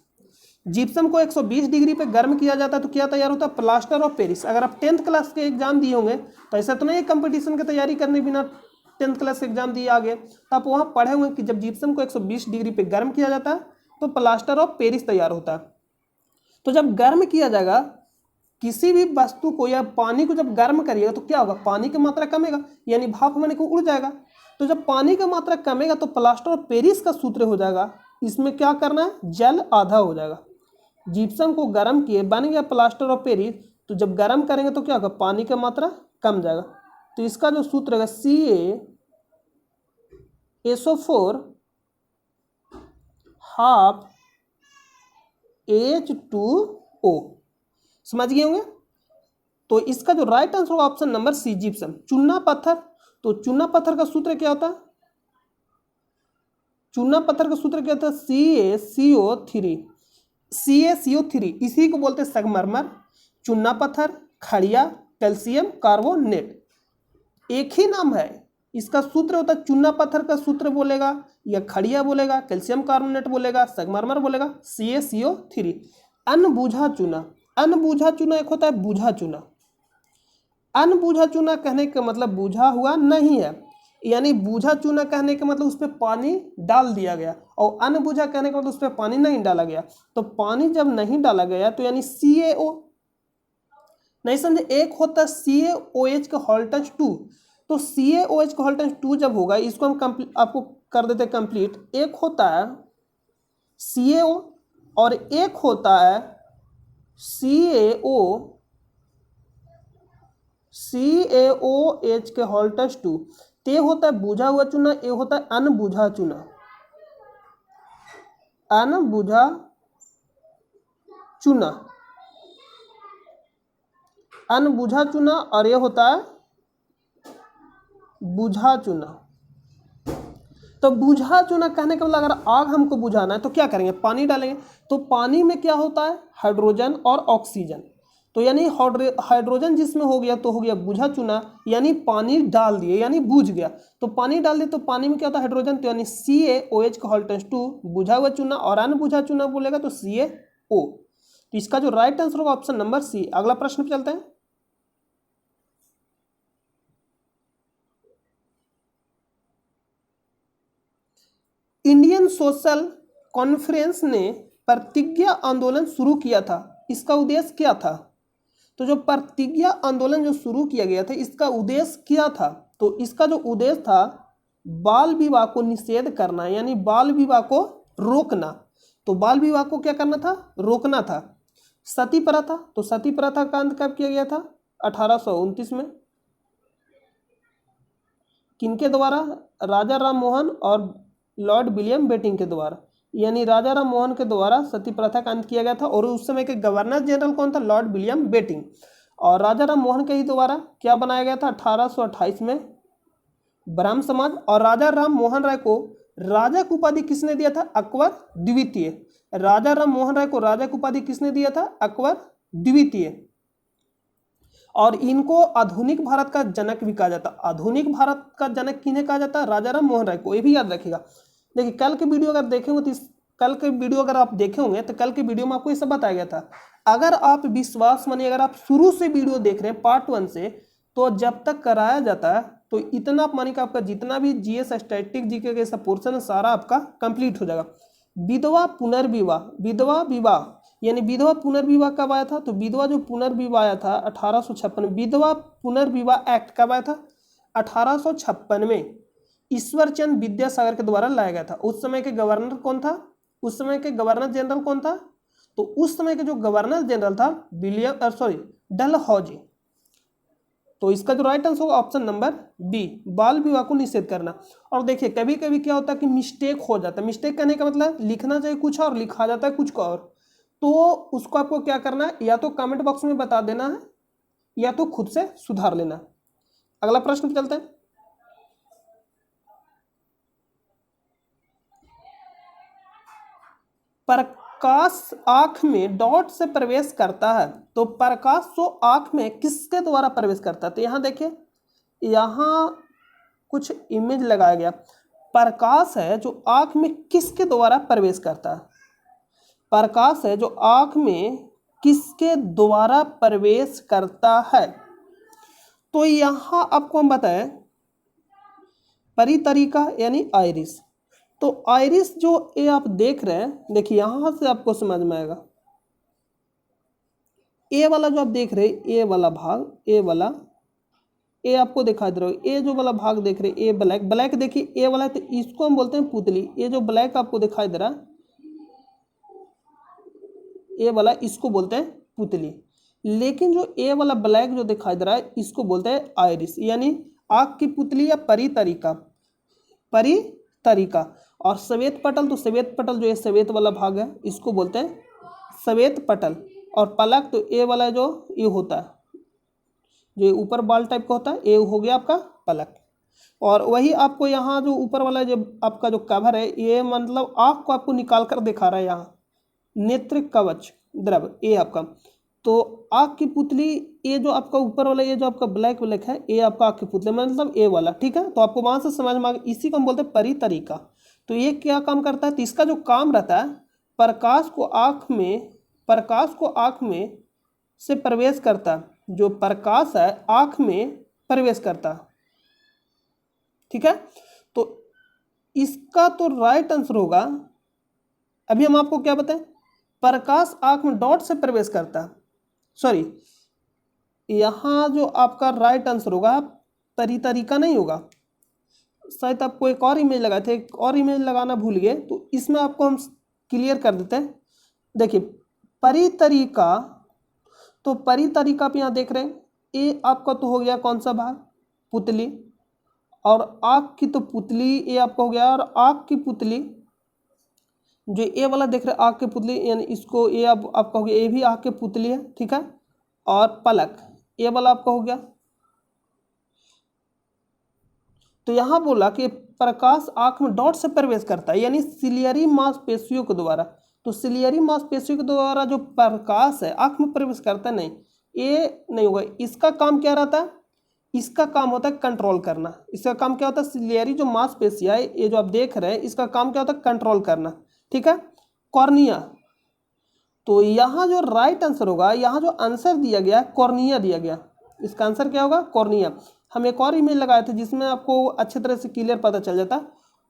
जिप्सम को 120 डिग्री पे गर्म किया जाता है तो क्या तैयार होता है? Plaster of Paris. अगर आप 10th क्लास के एग्जाम दिए होंगे तो ऐसा तो नहीं कंपटीशन की तैयारी करने बिना 10th क्लास एग्जाम दिए आगे, तो आप वहाँ पढ़े हुए कि जब जिप्सम को 120 डिग्री पे गर्म किया जाता है तो प्लास्टर ऑफ पेरिस तैयार होता है। तो जब गर्म किया जाएगा किसी भी वस्तु को या पानी को, जब गर्म करिएगा तो क्या होगा? पानी की मात्रा कमेगा, यानी भाप बने को उड़ जाएगा। तो जब पानी का मात्रा कमेगा तो प्लास्टर ऑफ पेरिस का सूत्र हो जाएगा, इसमें क्या करना है? जल आधा हो जाएगा। जिप्सम को गर्म किए बन गया प्लास्टर ऑफ पेरिस। तो जब गर्म करेंगे तो क्या होगा? पानी का मात्रा कम जाएगा। तो इसका जो सूत्र है CaSO4 हाफ H2O। समझ गए होंगे? तो इसका जो राइट आंसर होगा ऑप्शन नंबर सी, जिप्सम। चूना पत्थर, तो चूना पत्थर का सूत्र क्या होता है? चूना पत्थर का सूत्र क्या होता है? CaCO3। इसी को बोलते हैं संगमरमर, चूना पत्थर, खड़िया, कैल्शियम कार्बोनेट। एक ही नाम है, इसका सूत्र होता है चूना पत्थर का सूत्र बोलेगा या खड़िया बोलेगा, कैल्शियम कार्बोनेट बोलेगा, संगमरमर बोलेगा, CaCO3। अनबूझा चूना, अनबूझा चूना एक होता है बूझा चूना। अनबूझा चूना कहने का मतलब बूझा हुआ नहीं है, यानी बूझा चूना कहने का मतलब उस पर पानी डाल दिया गया, और अनबूझा कहने का मतलब उस पर पानी नहीं डाला गया। तो पानी जब नहीं डाला गया तो यानी CaO नहीं समझे। एक होता है CaOH का हॉल्टस 2। तो CaOH का हॉल्टस 2 जब होगा, इसको हम आपको कर देते हैं कंप्लीट। एक होता है CaO और एक होता है CaOH के हॉल्टस 2। ते होता है बूझा हुआ चूना, ये होता है अनबूझा चूना, अनबूझा चूना, अनबूझा चूना, और ये होता है बुझा चूना। तो बुझा चूना कहने का मतलब अगर आग हमको बुझाना है तो क्या करेंगे? पानी डालेंगे। तो पानी में क्या होता है? हाइड्रोजन और ऑक्सीजन। तो यानी हाइड्रोजन जिसमें हो गया तो हो गया बुझा चुना, यानी पानी डाल दिए यानी बुझ गया। तो पानी डाल दिए तो पानी में क्या होता है हाइड्रोजन, तो यानी CaOH का होल टेंस 2 बुझा हुआ चुना, और अनबुझा चुना बोलेगा तो CaO। तो इसका जो राइट आंसर होगा ऑप्शन नंबर सी। अगला प्रश्न पे चलते हैं। इंडियन सोशल कॉन्फ्रेंस ने प्रतिज्ञा आंदोलन शुरू किया था, इसका उद्देश्य क्या था? तो जो प्रतिज्ञा आंदोलन जो शुरू किया गया था इसका उद्देश्य क्या था? तो इसका जो उद्देश्य था बाल विवाह को निषेध करना, यानी बाल विवाह को रोकना। तो बाल विवाह को क्या करना था? रोकना था। सती प्रथा, तो सती प्रथा का अंत कब किया गया था? 1829 में। किनके द्वारा? राजा राम मोहन और लॉर्ड विलियम बेटिंग के द्वारा, यानी राजा राम मोहन के द्वारा सती प्रथा का अंत किया गया था। और उस समय के गवर्नर जनरल कौन था? Lord William Bentinck. और राजा राम मोहन के ही द्वारा क्या बनाया गया था? 1828 में ब्राह्म समाज। और राजा राम मोहन राय को राजा की उपाधि किसने दिया था? अकबर द्वितीय। राजा राम मोहन राय को राजा की उपाधि किसने दिया था? अकबर द्वितीय। और इनको आधुनिक भारत का जनक भी कहा जाता। आधुनिक भारत का जनक किन्हें कहा जाता है? राजा राम मोहन राय को। ये भी याद रखिएगा। देखिए कल के वीडियो अगर देखे हो तो कल के वीडियो अगर आप देखे होंगे तो कल के वीडियो में आपको ये सब बताया गया था। अगर आप विश्वास मानिए, अगर आप शुरू से वीडियो देख रहे हैं पार्ट 1 से, तो जब तक कराया जाता है तो इतना आप मानिए कि आपका जितना भी जीएस स्टैटिक जीके का सब पोर्शन है सारा आपका कंप्लीट हो जाएगा। विधवा पुनर्विवाह, विधवा विवाह यानी विधवा पुनर्विवाह कब आया था? तो विधवा जो पुनर्विवाह आया था 1856। विधवा पुनर्विवाह एक्ट कब आया था? 1856 में ईश्वरचंद विद्यासागर के द्वारा लाया गया था। उस समय के गवर्नर कौन था? उस समय के गवर्नर जनरल कौन था? तो उस समय के जो गवर्नर जनरल था डलहौजी। तो इसका जो राइट आंसर होगा ऑप्शन नंबर बी, बाल विवाह को निषेध करना। और देखिए कभी कभी क्या होता है कि मिस्टेक हो जाता है। मिस्टेक करने का मतलब लिखना चाहिए कुछ और, लिखा जाता है कुछ और। तो उसको आपको क्या करना है, या तो कमेंट बॉक्स में बता देना है या तो खुद से सुधार लेना। अगला प्रश्न पे चलते हैं। प्रकाश आंख में डॉट से प्रवेश करता है, तो प्रकाश जो आंख में किसके द्वारा प्रवेश करता है? तो यहां देखिए, यहां कुछ इमेज लगाया गया। प्रकाश है जो आंख में किसके द्वारा प्रवेश करता है? प्रकाश है जो आंख में किसके द्वारा प्रवेश करता है? तो यहां आपको हम बताएं परितरिका यानी आइरिस। तो आइरिस जो ये आप देख रहे हैं, देखिए यहां से आपको समझ में आएगा। ए वाला जो आप देख रहे हैं, ए वाला भाग, ए वाला, ए आपको दिखाई दे रहा है, ए जो वाला भाग देख रहे हैं, ए ब्लैक, ब्लैक देखिए ए वाला है, तो इसको हम बोलते हैं पुतली। ये जो ब्लैक आपको दिखाई दे रहा है, ए वाला, इसको बोलते हैं पुतली। लेकिन जो ए वाला ब्लैक जो दिखाई दे रहा है, इसको बोलते हैं आइरिस, यानी आंख की पुतली या परितरिका, परितरिका। और श्वेत पटल, तो श्वेत पटल जो ये श्वेत वाला भाग है, इसको बोलते हैं श्वेत पटल। और पलक, तो ए वाला जो ये होता है, जो ऊपर बाल टाइप का होता है, ये हो गया आपका पलक। और वही आपको यहाँ जो ऊपर वाला जो आपका जो कवर है, ये मतलब आँख को आपको निकाल कर दिखा रहा है यहाँ, नेत्र कवच द्रव, ये आपका। तो आँख की पुतली, ये जो आपका ऊपर वाला, ये जो आपका ब्लैक ब्लैक है, ये आपका आँख की पुतली मतलब ये वाला, ठीक है। तो आपको वहाँ से समझ में आ गया, इसी को हम बोलते हैं परितरिका। तो ये क्या काम करता है? तो इसका जो काम रहता है, प्रकाश को आँख में से प्रवेश करता है, जो प्रकाश है आँख में प्रवेश करता है, ठीक है। तो इसका तो राइट आंसर होगा, अभी हम आपको क्या बताएं, प्रकाश आंख में डॉट से प्रवेश करता है, सॉरी यहां जो आपका राइट आंसर होगा परितरिका नहीं होगा, शायद आपको एक और इमेज लगाए थे, एक और इमेज लगाना भूल गए, तो इसमें आपको हम क्लियर कर देते हैं। देखिए परितरिका, तो परितरिका आप यहाँ देख रहे हैं, ये आपका तो हो गया कौन सा भाग, पुतली, और आँख की तो पुतली ये आपका हो गया, और आँख की पुतली जो ये वाला देख रहे हैं आँख की पुतली, यानी इसको ये आपका हो गया, ये भी आँख की पुतली है, ठीक है। और पलक ये वाला आपका हो गया। तो यहाँ बोला कि प्रकाश आँख में डॉट से प्रवेश करता है, यानी सिलियरी मांसपेशियों के द्वारा। तो सिलियरी मांसपेशियों के द्वारा जो प्रकाश है आँख में प्रवेश करता नहीं, ये नहीं होगा। इसका काम क्या रहता है, इसका काम होता है कंट्रोल करना। इसका काम क्या होता है, सिलियरी जो मांसपेशियां है ये जो आप देख रहे हैं, इसका काम क्या होता है, कंट्रोल करना, ठीक है। कॉर्निया, तो यहाँ जो राइट आंसर होगा, यहाँ जो आंसर दिया गया कॉर्निया दिया गया, इसका आंसर क्या होगा, कॉर्निया। हम एक और इमेज लगाए थे जिसमें आपको अच्छे तरह से क्लियर पता चल जाता,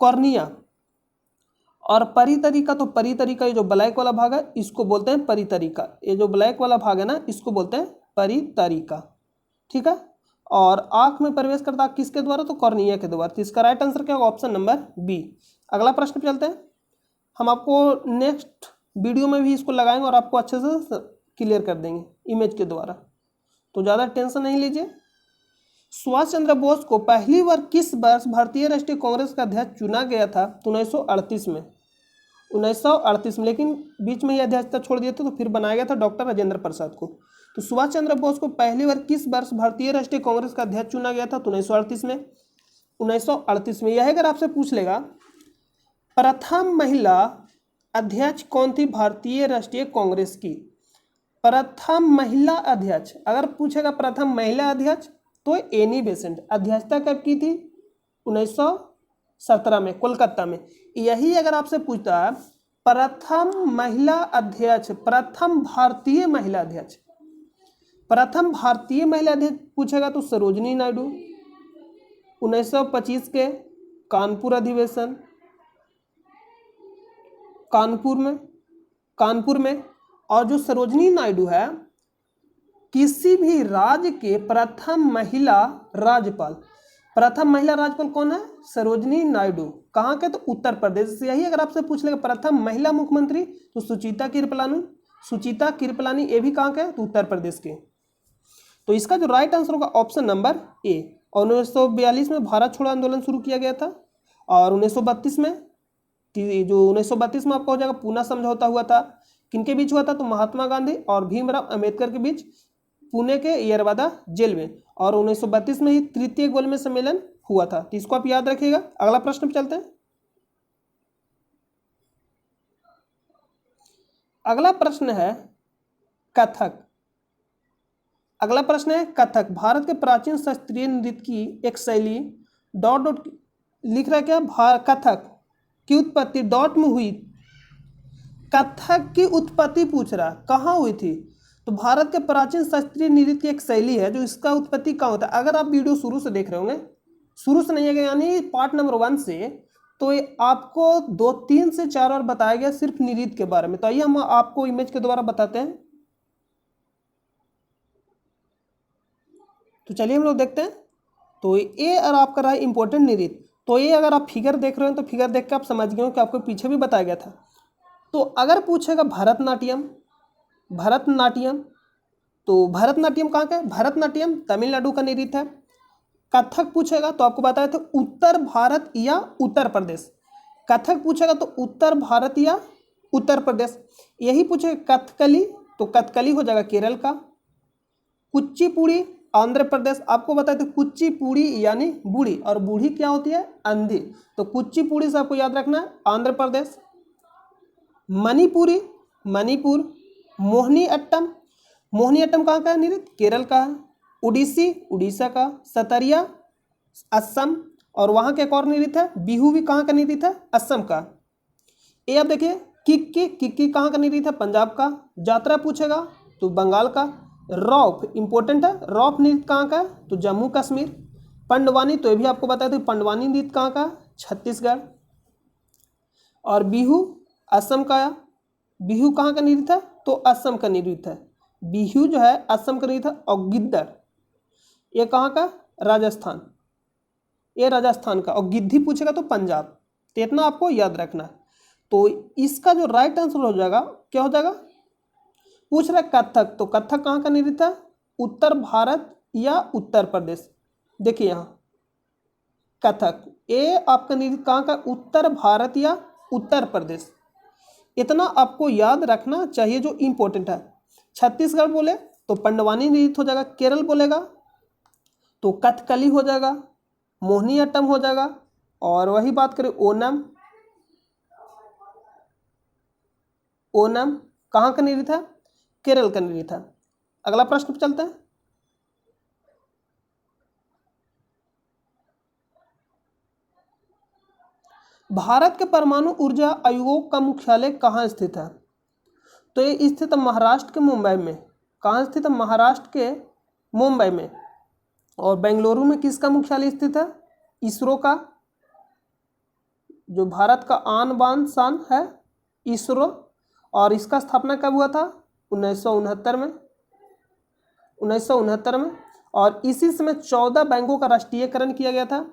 कॉर्निया। और परितरिका, तो परितरिका ये जो ब्लैक वाला भाग है इसको बोलते हैं परितरिका, ये जो ब्लैक वाला भाग है ना इसको बोलते हैं परितरिका, ठीक है। और आंख में प्रवेश करता किसके द्वारा, तो कॉर्निया के द्वारा। तो इसका राइट आंसर क्या होगा, ऑप्शन नंबर बी। अगला प्रश्न पे चलते हैं। हम आपको नेक्स्ट वीडियो में भी इसको लगाएंगे और आपको अच्छे से क्लियर कर देंगे इमेज के द्वारा, तो ज़्यादा टेंशन नहीं लीजिए। सुभाष चंद्र बोस को पहली बार किस वर्ष भारतीय राष्ट्रीय कांग्रेस का अध्यक्ष चुना गया था, तो 1938 में, 1938 में। लेकिन बीच में ही अध्यक्षता छोड़ दिए थे तो फिर बनाया गया था डॉक्टर राजेंद्र प्रसाद को। तो सुभाष चंद्र बोस को पहली बार किस वर्ष भारतीय राष्ट्रीय कांग्रेस का अध्यक्ष चुना गया था, तो 1938 में, 1938 में। यह अगर आपसे पूछ लेगा प्रथम महिला अध्यक्ष कौन थी भारतीय राष्ट्रीय कांग्रेस की, प्रथम महिला अध्यक्ष अगर पूछेगा प्रथम महिला अध्यक्ष तो एनी बेसेंट। अध्यक्षता कब की थी, 1917 में, कोलकाता में। यही अगर आपसे पूछता है प्रथम महिला अध्यक्ष, प्रथम भारतीय महिला अध्यक्ष, प्रथम भारतीय महिला अध्यक्ष पूछेगा तो सरोजिनी नायडू, 1925 के कानपुर अधिवेशन, कानपुर में। और जो सरोजिनी नायडू है किसी भी राज्य के प्रथम महिला राज्यपाल, प्रथम महिला राज्यपाल कौन है, सरोजिनी नायडू। कहाँ के, तो उत्तर प्रदेश। यही अगर आपसे पूछ लेगा प्रथम महिला मुख्यमंत्री तो सुचिता कृपलानी, ये भी कहाँ के, तो उत्तर प्रदेश के। तो इसका जो राइट आंसर होगा ऑप्शन नंबर ए। और 1942 में भारत छोड़ो आंदोलन शुरू किया गया था। और 1932 में, जो 1932 में आपका हो जाएगा पूना समझौता हुआ था। किनके बीच हुआ था, तो महात्मा गांधी और भीमराव अंबेडकर के बीच पुणे के येरवादा जेल में। और 1932 में ही तृतीय गोलमेज सम्मेलन हुआ था। तो इसको आप याद रखिएगा। अगला प्रश्न पे चलते हैं। अगला प्रश्न है कथक। अगला प्रश्न है कथक। भारत के प्राचीन शास्त्रीय नृत्य की एक शैली डॉट डॉट लिख रहा है क्या, कथक की उत्पत्ति डॉट में हुई। कथक की उत्पत्ति पूछ रहा, कहाँ हुई थी, तो भारत के प्राचीन शास्त्रीय नृत्य की एक शैली है जो इसका उत्पत्ति कहाँ होता है। अगर आप वीडियो शुरू से देख रहे होंगे, शुरू से नहीं है यानी पार्ट नंबर 1 से, तो ये आपको 2-3 से 4 बार बताया गया सिर्फ नृत्य के बारे में। तो आइए हम आपको इमेज के द्वारा बताते हैं। तो चलिए हम लोग देखते हैं। तो ये और आपका रहा इंपॉर्टेंट नृत्य। तो ये अगर आप फिगर देख रहे हो तो फिगर देख के आप समझ गए हो कि आपको पीछे भी बताया गया था। तो अगर पूछेगा भरतनाट्यम, तो भरतनाट्यम कहाँ का है, भरतनाट्यम तमिलनाडु का नृत्य है। कथक पूछेगा तो आपको बताया था उत्तर भारत या उत्तर प्रदेश। कथक पूछेगा तो उत्तर भारत या उत्तर प्रदेश। यही पूछेगा कथकली तो कथकली हो जाएगा केरल का। कुचिपुड़ी आंध्र प्रदेश। आपको बताया था कुचिपुड़ी यानी बूढ़ी, और बूढ़ी क्या होती है, अंधी। तो कुचिपुड़ी से आपको याद रखना है आंध्र प्रदेश। मणिपुरी, मणिपुर। मोहिनीअट्टम कहाँ का है नृत्य, केरल का है। उड़ीसी उड़ीसा का। सतरिया असम, और वहाँ के एक और नृत्य है बिहू भी कहाँ का नृत्य है, असम का। ये आप देखिए किक्की कहाँ का नृत्य है, पंजाब का। जात्रा पूछेगा तो बंगाल का। रौफ इंपॉर्टेंट है, रौफ नृत्य कहाँ का है, तो जम्मू कश्मीर। पंडवानी तो ये भी आपको बताया था पंडवानी नृत्य कहाँ का, छत्तीसगढ़। और बिहू असम का। बिहू कहाँ का नृत्य है, तो असम का नृत्य है। बिहू जो है असम का नृत्य है। और गिद्दर ये कहाँ का, राजस्थान, ये राजस्थान का। और गिद्धी पूछेगा तो पंजाब। तो इतना आपको याद रखना है। तो इसका जो राइट आंसर हो जाएगा क्या हो जाएगा, पूछ रहा है कथक। तो कथक कहाँ का नृत्य है, उत्तर भारत या उत्तर प्रदेश। देखिए यहाँ कथक, ये आपका नृत्य कहाँ का, उत्तर भारत या उत्तर प्रदेश। इतना आपको याद रखना चाहिए जो इम्पोर्टेंट है। छत्तीसगढ़ बोले तो पंडवानी नृत्य हो जाएगा। केरल बोलेगा तो कथकली हो जाएगा, मोहिनीअट्टम हो जाएगा। और वही बात करें ओनम, ओनम कहाँ का नृत्य है, केरल का नृत्य है। अगला प्रश्न पे चलते हैं। भारत के परमाणु ऊर्जा आयोग का मुख्यालय कहाँ स्थित है? तो ये स्थित है महाराष्ट्र के मुंबई में। कहाँ स्थित है? महाराष्ट्र के मुंबई में। और बेंगलुरु में किसका मुख्यालय स्थित है? इसरो का, जो भारत का आन बान शान है, इसरो। और इसका स्थापना कब हुआ था? 1969 में। 1969 में। और इसी समय 14 बैंकों का राष्ट्रीयकरण किया गया था।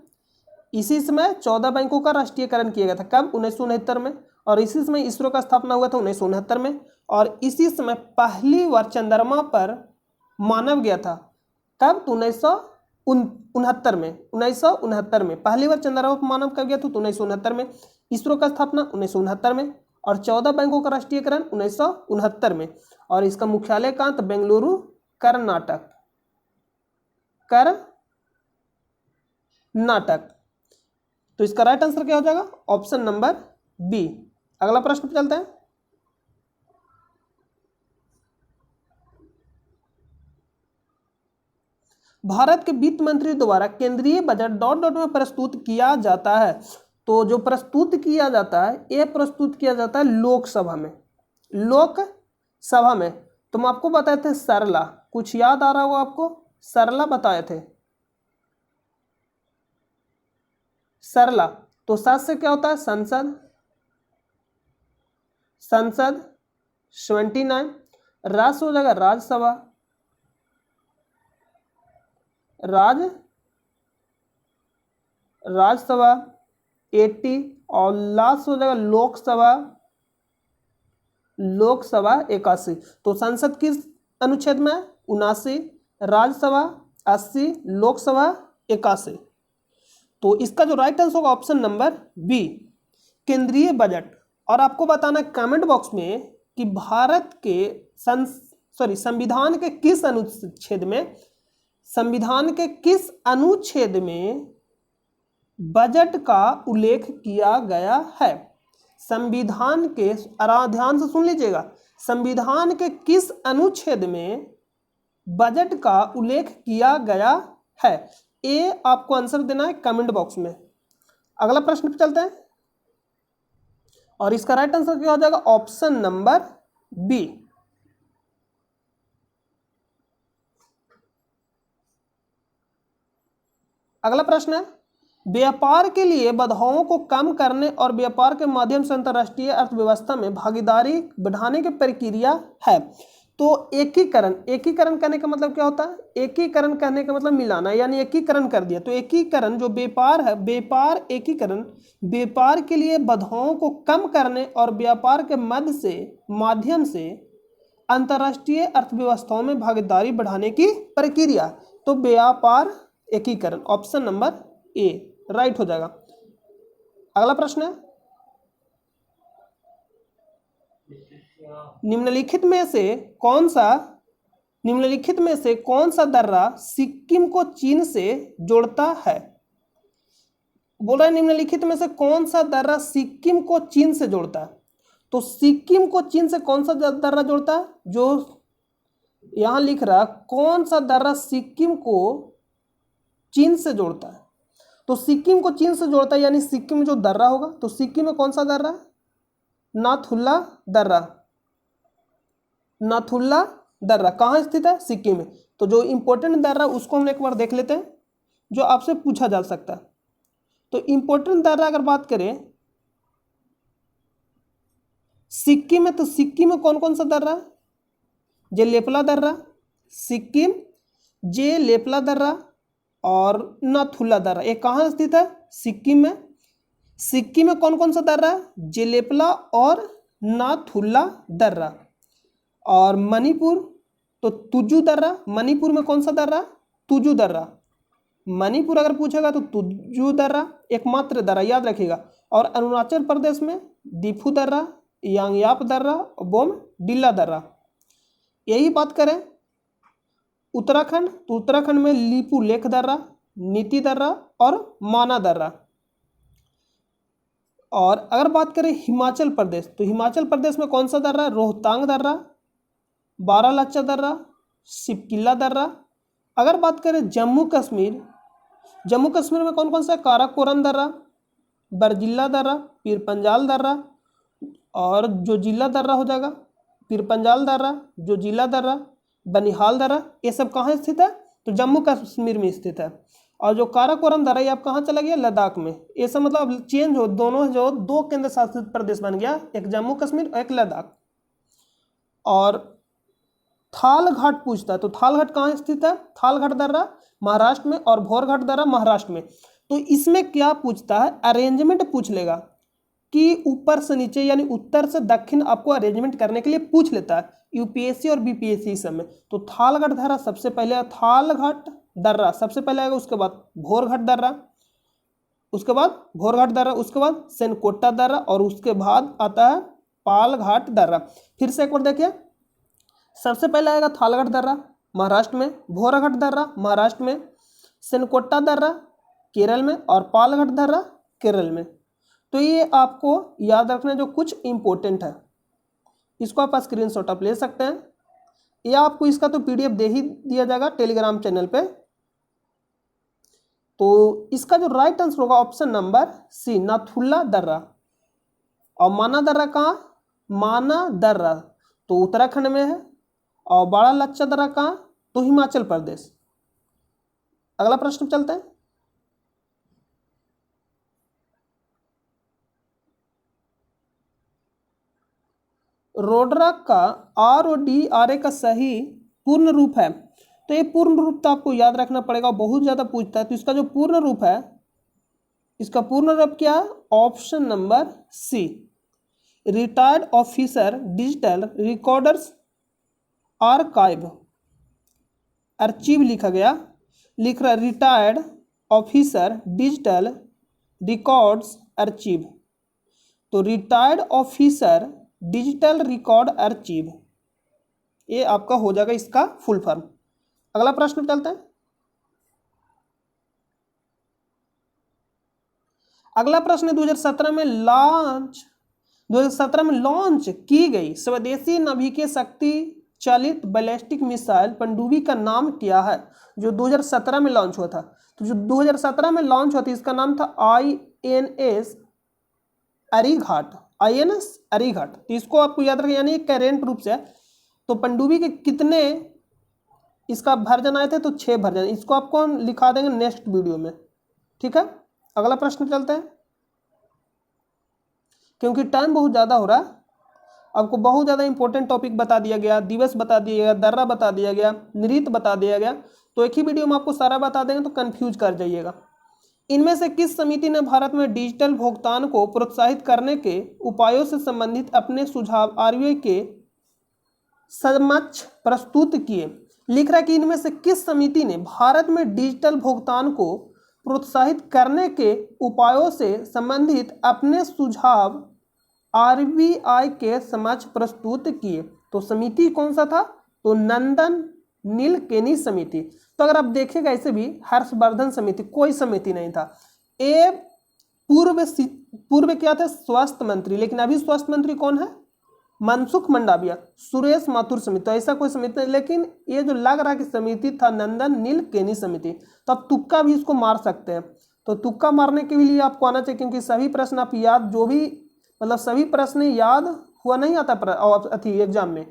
इसी समय 14 बैंकों का राष्ट्रीयकरण किया गया था। कब? 1969 में। और इसी समय इसरो का स्थापना हुआ था 1969 में। और इसी समय पहली बार चंद्रमा पर मानव गया था। कब? तो 1969 में। 1969 में पहली बार चंद्रमा पर मानव कब गया था? तो 1969 में। इसरो का स्थापना 1969 में। और 14 बैंकों का राष्ट्रीयकरण 1969 में। और इसका मुख्यालय कहाँ था? बेंगलुरु, कर्नाटक। कर्नाटक। तो इसका राइट आंसर क्या हो जाएगा? Option number B. अगला प्रश्न पे चलते हैं। भारत के वित्त मंत्री द्वारा केंद्रीय बजट डॉट डॉट में प्रस्तुत किया जाता है। तो जो प्रस्तुत किया जाता है, यह प्रस्तुत किया जाता है लोकसभा में। लोकसभा में। तुम आपको बताए थे सरला, कुछ याद आ रहा होगा आपको? सरला बताए थे, सरला। तो सात से क्या होता है? संसद। संसद 79। राष्ट्र हो जाएगा राज्यसभा, राज्यसभा 80। और लास्ट हो जाएगा लोकसभा, लोकसभा 81। तो संसद किस अनुच्छेद में? 79। राज्यसभा 80, लोकसभा 81। तो इसका जो राइट आंसर होगा ऑप्शन नंबर बी, केंद्रीय बजट। और आपको बताना कमेंट बॉक्स में कि भारत के संविधान के किस अनुच्छेद में, संविधान के किस अनुच्छेद में बजट का उल्लेख किया गया है। संविधान के, ध्यान से सुन लीजिएगा, संविधान के किस अनुच्छेद में बजट का उल्लेख किया गया है, ये आपको आंसर देना है कमेंट बॉक्स में। अगला प्रश्न पे चलते हैं। और इसका राइट आंसर क्या हो जाएगा? Option number B. अगला प्रश्न है, व्यापार के लिए बाधाओं को कम करने और व्यापार के माध्यम से अंतर्राष्ट्रीय अर्थव्यवस्था में भागीदारी बढ़ाने की प्रक्रिया है। तो एकीकरण, एकीकरण करने का मतलब क्या होता है? एकीकरण करने का मतलब मिलाना, यानी एकीकरण कर दिया। तो एकीकरण जो व्यापार है, व्यापार एकीकरण व्यापार के लिए बाधाओं को कम करने और व्यापार के माध्यम से अंतर्राष्ट्रीय अर्थव्यवस्थाओं में भागीदारी बढ़ाने की प्रक्रिया। तो व्यापार एकीकरण, ऑप्शन नंबर ए राइट हो जाएगा। अगला प्रश्न है, निम्नलिखित में से कौन सा दर्रा सिक्किम को चीन से जोड़ता है? बोल रहा है निम्नलिखित में से कौन सा दर्रा सिक्किम को चीन से जोड़ता है। तो सिक्किम को चीन से कौन सा दर्रा जोड़ता है? जो यहां लिख रहा, कौन सा दर्रा सिक्किम को चीन से जोड़ता है। तो सिक्किम को चीन से जोड़ता है, यानी सिक्किम में जो दर्रा होगा, तो सिक्किम में कौन सा दर्रा? नाथुला दर्रा। नाथुला दर्रा कहाँ स्थित है? सिक्किम में। तो जो इंपॉर्टेंट दर्रा उसको हम एक बार देख लेते हैं, जो आपसे पूछा जा सकता है। तो इंपॉर्टेंट दर्रा अगर बात करें सिक्किम में, तो सिक्किम में कौन कौन सा दर्रा? जेलेपला दर्रा, सिक्किम, जेलेपला दर्रा और नाथुला दर्रा। ये कहाँ स्थित है? सिक्किम में। सिक्किम में कौन कौन सा दर्रा है? जेलेपला और नाथुला दर्रा। और मणिपुर, तो तुजू दर्रा। मणिपुर में कौन सा दर्रा? तुजू दर्रा। मणिपुर अगर पूछेगा तो तुजू दर्रा एकमात्र दर्रा, याद रखिएगा। और अरुणाचल प्रदेश में दिफू दर्रा, यांगयाप दर्रा, बोमडिला दर्रा। यही बात करें उत्तराखंड, तो उत्तराखंड में लीपू लेख दर्रा, नीति दर्रा और माना दर्रा। और अगर बात करें हिमाचल प्रदेश, तो हिमाचल प्रदेश में कौन सा दर्रा? रोहतांग दर्रा, बारालाचा दर्रा, शिपकिला दर्रा। अगर बात करें जम्मू कश्मीर, जम्मू कश्मीर में कौन कौन सा है, काराकोरम दर्रा, बरजिल्ला दर्रा, पीर पंजाल दर्रा, और जो जिला दर्रा हो जाएगा पीर पंजाल दर्रा, जो जिला दर्रा, बनिहाल दर्रा, ये सब कहाँ स्थित है, तो जम्मू कश्मीर में स्थित है। और जो काराकोरम दर्रा ये आप कहाँ चला गया, लद्दाख में। ये सब मतलब चेंज हो, दोनों जो दो केंद्र शासित प्रदेश बन गया, एक जम्मू कश्मीर और एक लद्दाख। और थाल घाट पूछता है, तो थाल घाट कहाँ स्थित है, थाल घाट दर्रा महाराष्ट्र में और भोर घाट दर्रा महाराष्ट्र में। तो इसमें क्या पूछता है, अरेंजमेंट पूछ लेगा कि ऊपर से नीचे यानी उत्तर से दक्षिण आपको अरेंजमेंट करने के लिए पूछ लेता है यूपीएससी और बीपीएससी सब में। तो थालघाट दर्रा सबसे पहले, थालघाट दर्रा सबसे पहले आएगा, उसके बाद भोरघाट दर्रा, उसके बाद भोरघाट दर्रा, उसके बाद सेनकोटा दर्रा, और उसके बाद आता है पालघाट दर्रा। फिर से एक बार देखिए, सबसे पहले आएगा थालघाट दर्रा महाराष्ट्र में, भोरघाट दर्रा महाराष्ट्र में, सेनकोटा दर्रा केरल में, और पालघाट दर्रा केरल में। तो ये आपको याद रखना जो कुछ इंपॉर्टेंट है, इसको आप स्क्रीनशॉट आप ले सकते हैं, या आपको इसका तो पीडीएफ दे ही दिया जाएगा टेलीग्राम चैनल पे। तो इसका जो राइट आंसर होगा ऑप्शन नंबर सी, नाथुला दर्रा। और माना दर्रा कहाँ, माना दर्रा तो उत्तराखंड में है, और बड़ा लच्चा दर्रा कहाँ, तो हिमाचल प्रदेश। अगला प्रश्न चलते हैं। रोडरा का RODRA का सही पूर्ण रूप है, तो ये पूर्ण रूप तो आपको याद रखना पड़ेगा, बहुत ज्यादा पूछता है। तो इसका जो पूर्ण रूप है, इसका पूर्ण रूप क्या है, option number C, retired officer digital recorders archive archive लिखा गया, लिख रहा retired officer digital records archive. तो retired officer digital record archive, ये आपका हो जाएगा इसका फुल फॉर्म। अगला प्रश्न चलते हैं। अगला प्रश्न 2017 में लॉन्च की गई स्वदेशी नाभिकीय शक्ति चालित बैलिस्टिक मिसाइल पनडुब्बी का नाम क्या है, जो 2017 में लॉन्च हुआ था। तो जो 2017 में लॉन्च हुआ था इसका नाम था INS अरीघाट, INS अरीघाट। तो इसको आपको याद रखें, यानी करेंट रूप से। तो पनडुब्बी के कितने इसका वर्जन आए थे, तो 6 वर्जन, इसको आपको हम लिखा देंगे नेक्स्ट वीडियो में, ठीक है। अगला प्रश्न चलते हैं, क्योंकि टाइम बहुत ज़्यादा हो रहा है, आपको बहुत ज़्यादा इंपॉर्टेंट टॉपिक बता दिया गया, दिवस बता दिया गया, दर्रा बता दिया गया, नृत्य बता दिया गया, तो एक ही वीडियो में आपको सारा बता देंगे तो कंफ्यूज कर जाइएगा। इनमें से किस समिति ने भारत में डिजिटल भुगतान को प्रोत्साहित करने के उपायों से संबंधित अपने सुझाव RBI के समक्ष प्रस्तुत किए। लिख रहा है कि इनमें से किस समिति ने भारत में डिजिटल भुगतान को प्रोत्साहित करने के उपायों से संबंधित अपने सुझाव RBI के समक्ष प्रस्तुत किए। तो समिति कौन सा था, तो नंदन नीलकेनी समिति। तो अगर आप देखेगा ऐसे भी हर्षवर्धन समिति, कोई समिति नहीं था। ये पूर्व क्या थे, स्वास्थ्य मंत्री, लेकिन अभी स्वास्थ्य मंत्री कौन है, मनसुख मंडाविया, सुरेश माथुर समिति। तो ऐसा कोई समिति नहीं, लेकिन ये जो लग रहा है कि समिति था नंदन नीलकेनी समिति। तो आप तुक्का भी इसको मार सकते हैं। तो तुक्का मारने के लिए आपको आना चाहिए, क्योंकि सभी प्रश्न आप याद, जो भी मतलब सभी प्रश्न याद हुआ नहीं आता एग्जाम में।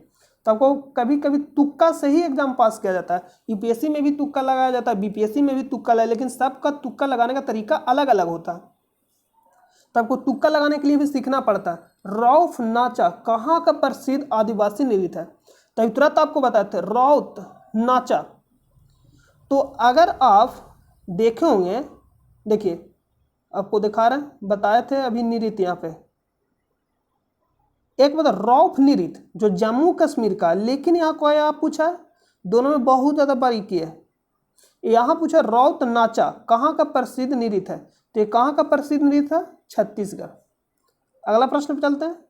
तो आपको कभी कभी तुक्का से ही एग्जाम पास किया जाता है। यूपीएससी में भी तुक्का लगाया जाता है, बीपीएससी में भी तुक्का लगाया, लेकिन सबका तुक्का लगाने का तरीका अलग अलग होता है। तो आपको तुक्का लगाने के लिए भी सीखना पड़ता है। रौफ नाचा कहाँ का प्रसिद्ध आदिवासी नृत्य है, तो तुरंत आपको बताते हैं रौत नाचा। तो अगर आप देखे होंगे, देखिए आपको दिखा रहे हैं, बताए थे अभी नृत्य यहाँ पे। एक बता रौफ नृत्य जो जम्मू कश्मीर का, लेकिन यहाँ को आप पूछा है, दोनों में बहुत ज्यादा बारीकी है। यहाँ पूछा रौत नाचा कहाँ का प्रसिद्ध नृत्य है, तो ये कहाँ का प्रसिद्ध नृत्य है, छत्तीसगढ़। अगला प्रश्न पे चलते हैं।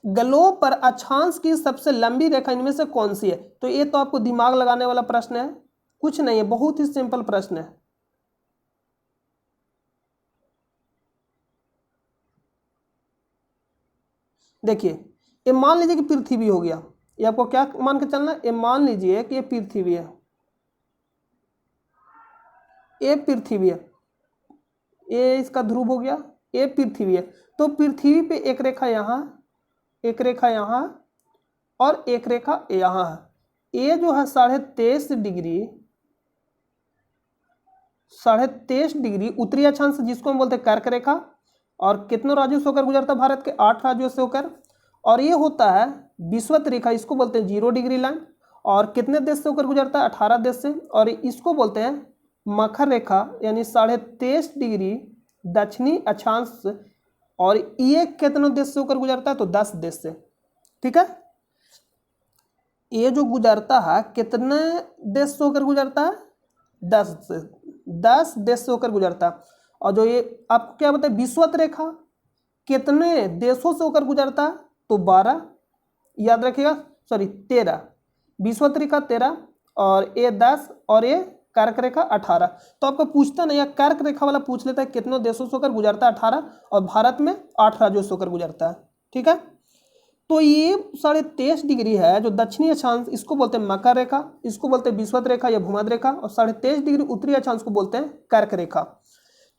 ग्लोब पर अक्षांश की सबसे लंबी रेखा इनमें से कौन सी है, तो ये तो आपको दिमाग लगाने वाला प्रश्न है, कुछ नहीं है, बहुत ही सिंपल प्रश्न है। देखिए ये मान लीजिए कि पृथ्वी हो गया, ये आपको क्या मान के चलना है, ये मान लीजिए कि ये पृथ्वी है, ये पृथ्वी है, ये इसका ध्रुव हो गया, ये पृथ्वी है। तो पृथ्वी पे एक रेखा यहाँ, एक रेखा यहाँ और एक रेखा यहाँ है। ये जो है 23.5 डिग्री, 23.5 डिग्री उत्तरी अक्षांश जिसको हम बोलते हैं कर्क रेखा, और कितनों राज्यों से होकर गुजरता है भारत के? 8 राज्यों से होकर। और ये होता है विषुवत रेखा, इसको बोलते हैं 0 डिग्री लाइन, और कितने देश से होकर गुजरता है? 18 देश से। और इसको बोलते हैं मकर रेखा, यानी 23.5 डिग्री दक्षिणी अक्षांश, और ये कितने देश से होकर गुजरता है? तो 10 देश से। ठीक है, ये जो गुजरता है कितने देश से होकर गुजरता है? 10 से, 10 देश से होकर गुजरता है। और जो ये आपको क्या बताए विषुवत रेखा कितने देशों से होकर गुजरता है? तो 12, याद रखिएगा, सॉरी 13, विषुवत रेखा 13 और ये 10 और ये कर्क रेखा 18। तो आपको पूछता नहीं, या कर्क रेखा वाला पूछ लेता है कितनों देशों से होकर गुजरता है? 18, और भारत में 8 राज्यों से होकर गुजरता है। ठीक है, तो ये 23.5 डिग्री है जो दक्षिणी अक्षांश, इसको बोलते हैं मकर रेखा, इसको बोलते हैं विषुवत रेखा या भूमध्य रेखा, और 23.5 डिग्री उत्तरी अक्षांश को बोलते हैं कर्क रेखा।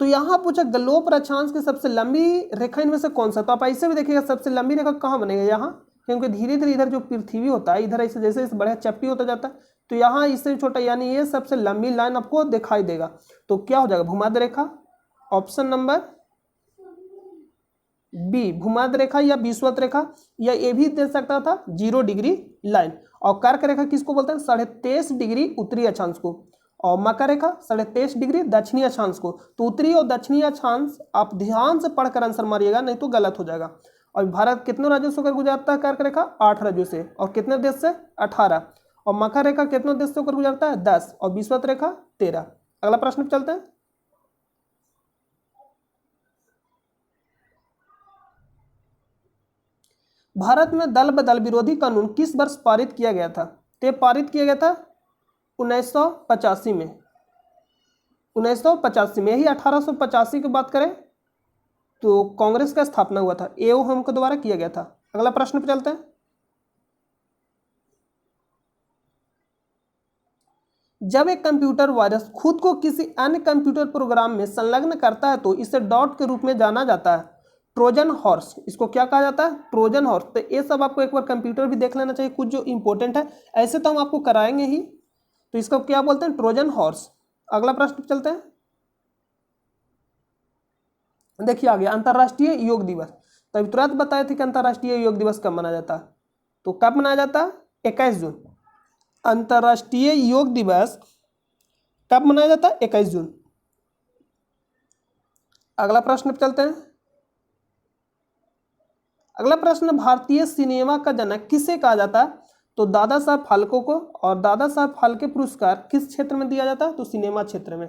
तो यहाँ पूछा गलोप अक्षांश की सबसे लंबी रेखा इनमें से कौन सा? तो आप ऐसे भी देखिएगा सबसे लंबी रेखा कहाँ बनेगा? यहाँ, क्योंकि धीरे धीरे इधर जो पृथ्वी होता है इधर ऐसे जैसे इस बड़ा चपटी होता जाता है, तो यहाँ इससे छोटा, यानी ये सबसे लंबी लाइन आपको दिखाई देगा। तो क्या हो जाएगा? भूमध्य रेखा, ऑप्शन नंबर बी, भूमध्य रेखा या विषुवत रेखा, या ये भी दे सकता था 0 डिग्री लाइन। और कर्क रेखा किसको बोलते हैं? 23.5 डिग्री उत्तरी अक्षांश को, और मकर रेखा 23.5 डिग्री दक्षिणी अक्षांश को। तो उत्तरी और दक्षिणी अक्षांश आप ध्यान से पढ़कर आंसर मारिएगा, नहीं तो गलत हो जाएगा। और भारत कितने राज्यों से होकर गुजरता है कर्क रेखा? 8 राज्यों से। और कितने देश से? 18। और मकर रेखा कितने देश से होकर गुजरता है? 10। और विषुवत रेखा 13। अगला प्रश्न पे चलते हैं। भारत में दल बदल विरोधी कानून किस वर्ष पारित किया गया था? तो ये पारित किया गया था 1985 में, 1985 में। यही 1885 की बात करें तो कांग्रेस का स्थापना हुआ था, एओ हम के द्वारा किया गया था। अगला प्रश्न पे चलते हैं। जब एक कंप्यूटर वायरस खुद को किसी अन्य कंप्यूटर प्रोग्राम में संलग्न करता है तो इसे डॉट के रूप में जाना जाता है, ट्रोजन हॉर्स। इसको क्या कहा जाता है? Trojan horse. तो ये सब आपको एक बार कंप्यूटर भी देख लेना चाहिए, कुछ जो इंपॉर्टेंट है, ऐसे तो हम आपको कराएंगे ही। तो इसको क्या बोलते हैं? Trojan horse. अगला प्रश्न चलते हैं। देखिए आगे, अंतर्राष्ट्रीय योग दिवस। तो अभी तुरंत बताए थे कि अंतर्राष्ट्रीय योग दिवस कब मनाया जाता है, तो कब मनाया जाता है? 21 जून। अंतर्राष्ट्रीय योग दिवस कब मनाया जाता है? 21 जून। अगला प्रश्न पे चलते हैं। अगला प्रश्न, भारतीय सिनेमा का जनक किसे कहा जाता है? तो दादा साहब फाल्के को। और दादा साहब फाल्के पुरस्कार किस क्षेत्र में दिया जाता है? तो सिनेमा क्षेत्र में।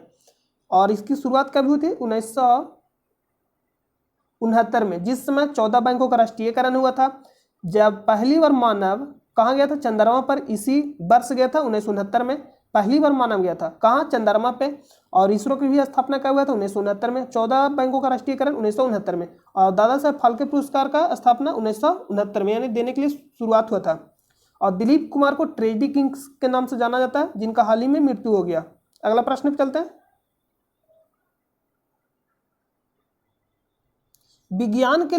और इसकी शुरुआत कब हुई थी? 1969 में, जिस समय 14 बैंकों का राष्ट्रीयकरण हुआ था। जब पहली बार मानव कहाँ गया था? चंद्रमा पर। इसी वर्ष गया था 1969 में, पहली बार मानव गया था कहाँ? चंद्रमा पे। और इसरो की भी स्थापना कब हुआ था? 1969 में। 14 बैंकों का राष्ट्रीयकरण 1969 में। और दादा साहब फाल्के पुरस्कार का स्थापना 1969 में, यानी देने के लिए शुरुआत हुआ था। और दिलीप कुमार को ट्रेजेडी किंग्स के नाम से जाना जाता है, जिनका हाल ही में मृत्यु हो गया। अगला प्रश्न पे चलते हैं। विज्ञान के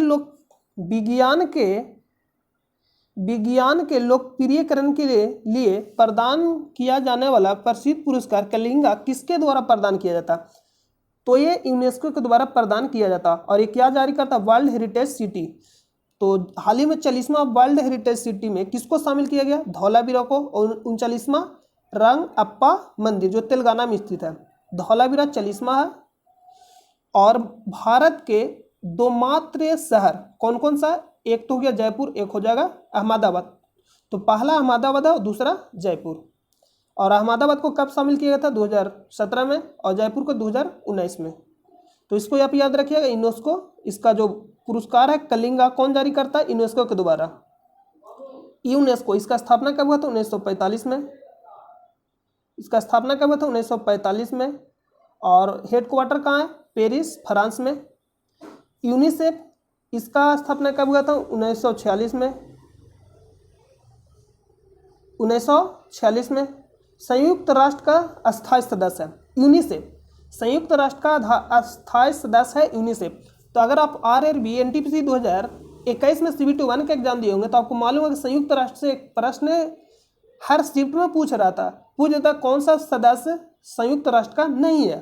लोकप्रियकरण के लिए प्रदान किया जाने वाला प्रसिद्ध पुरस्कार कलिंगा किसके द्वारा प्रदान किया जाता? तो ये यूनेस्को के द्वारा प्रदान किया जाता। और ये क्या जारी करता? World heritage city. तो हाल ही में 40वां वर्ल्ड हेरिटेज सिटी में किसको शामिल किया गया? धौलावीरा को। और 39वां रंगअप्पा मंदिर जो तेलंगाना में स्थित है। धौलावीरा 40वां है। और भारत के 2 मात्र शहर कौन कौन सा? एक तो हो गया जयपुर, एक हो जाएगा अहमदाबाद। तो पहला अहमदाबाद है और दूसरा जयपुर। और अहमदाबाद को कब शामिल किया गया था? 2017 में, और जयपुर को 2019 में। तो इसको आप याद रखिएगा, यूनेस्को इसका जो पुरस्कार है कलिंगा कौन जारी करता है? यूनेस्को के द्वारा। यूनेस्को इसका स्थापना कब हुआ था? 1945 में। इसका स्थापना कब हुआ था? 1945 में। और हेडक्वार्टर कहाँ है? पेरिस, फ्रांस में। यूनिसेफ इसका स्थापना कब हुआ था? 1946 में। 1946 में। संयुक्त राष्ट्र का अस्थायी सदस्य है यूनिसेफ। संयुक्त राष्ट्र का अस्थायी सदस्य है यूनिसेफ। तो अगर आप RRB NTPC 2021 में CBT 1 का एग्जाम दिए होंगे तो आपको मालूम है कि संयुक्त राष्ट्र से एक प्रश्न हर शिफ्ट में पूछ रहा था कौन सा सदस्य संयुक्त राष्ट्र का नहीं है।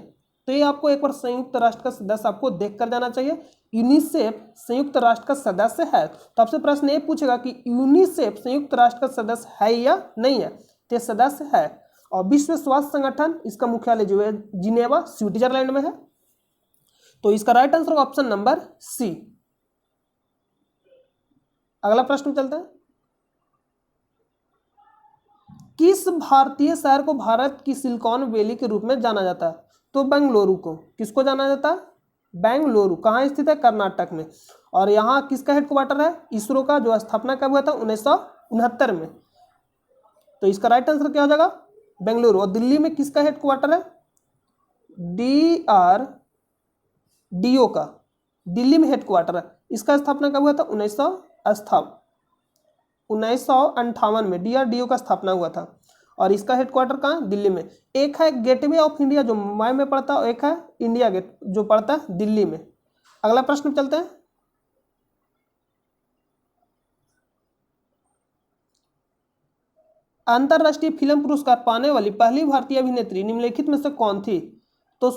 तो ये आपको एक बार संयुक्त राष्ट्र का सदस्य आपको देख कर जाना चाहिए। यूनिसेफ संयुक्त राष्ट्र का सदस्य है। तो आपसे प्रश्न ये पूछेगा कि यूनिसेफ संयुक्त राष्ट्र का सदस्य है या नहीं है? तो सदस्य है। और विश्व स्वास्थ्य संगठन, इसका मुख्यालय जो है जिनेवा स्विट्जरलैंड में है। तो इसका राइट आंसर होगा ऑप्शन नंबर सी। अगला प्रश्न चलता है। किस भारतीय शहर को भारत की सिलिकॉन वैली के रूप में जाना जाता है? तो बेंगलुरु को। किसको जाना जाता है? बेंगलुरु। कहाँ स्थित है? कर्नाटक में। और यहाँ किसका हेडक्वार्टर है? इसरो का, जो स्थापना कब हुआ था? 1969 में। तो इसका राइट आंसर क्या हो जाएगा? बेंगलुरु। और दिल्ली में किसका हेडक्वार्टर है? DRDO का दिल्ली में हेडक्वार्टर है। इसका स्थापना कब हुआ था? 1958 में DRDO का स्थापना हुआ था। और इसका हेडक्वार्टर कहाँ? दिल्ली में। एक है गेटवे ऑफ इंडिया जो मुंबई में पड़ता है, और एक है इंडिया गेट जो पड़ता है दिल्ली में। अगला प्रश्न चलते हैं। अंतरराष्ट्रीय फिल्म पुरस्कार पाने वाली पहली भारतीय अभिनेत्री निम्नलिखित में से कौन थी? तो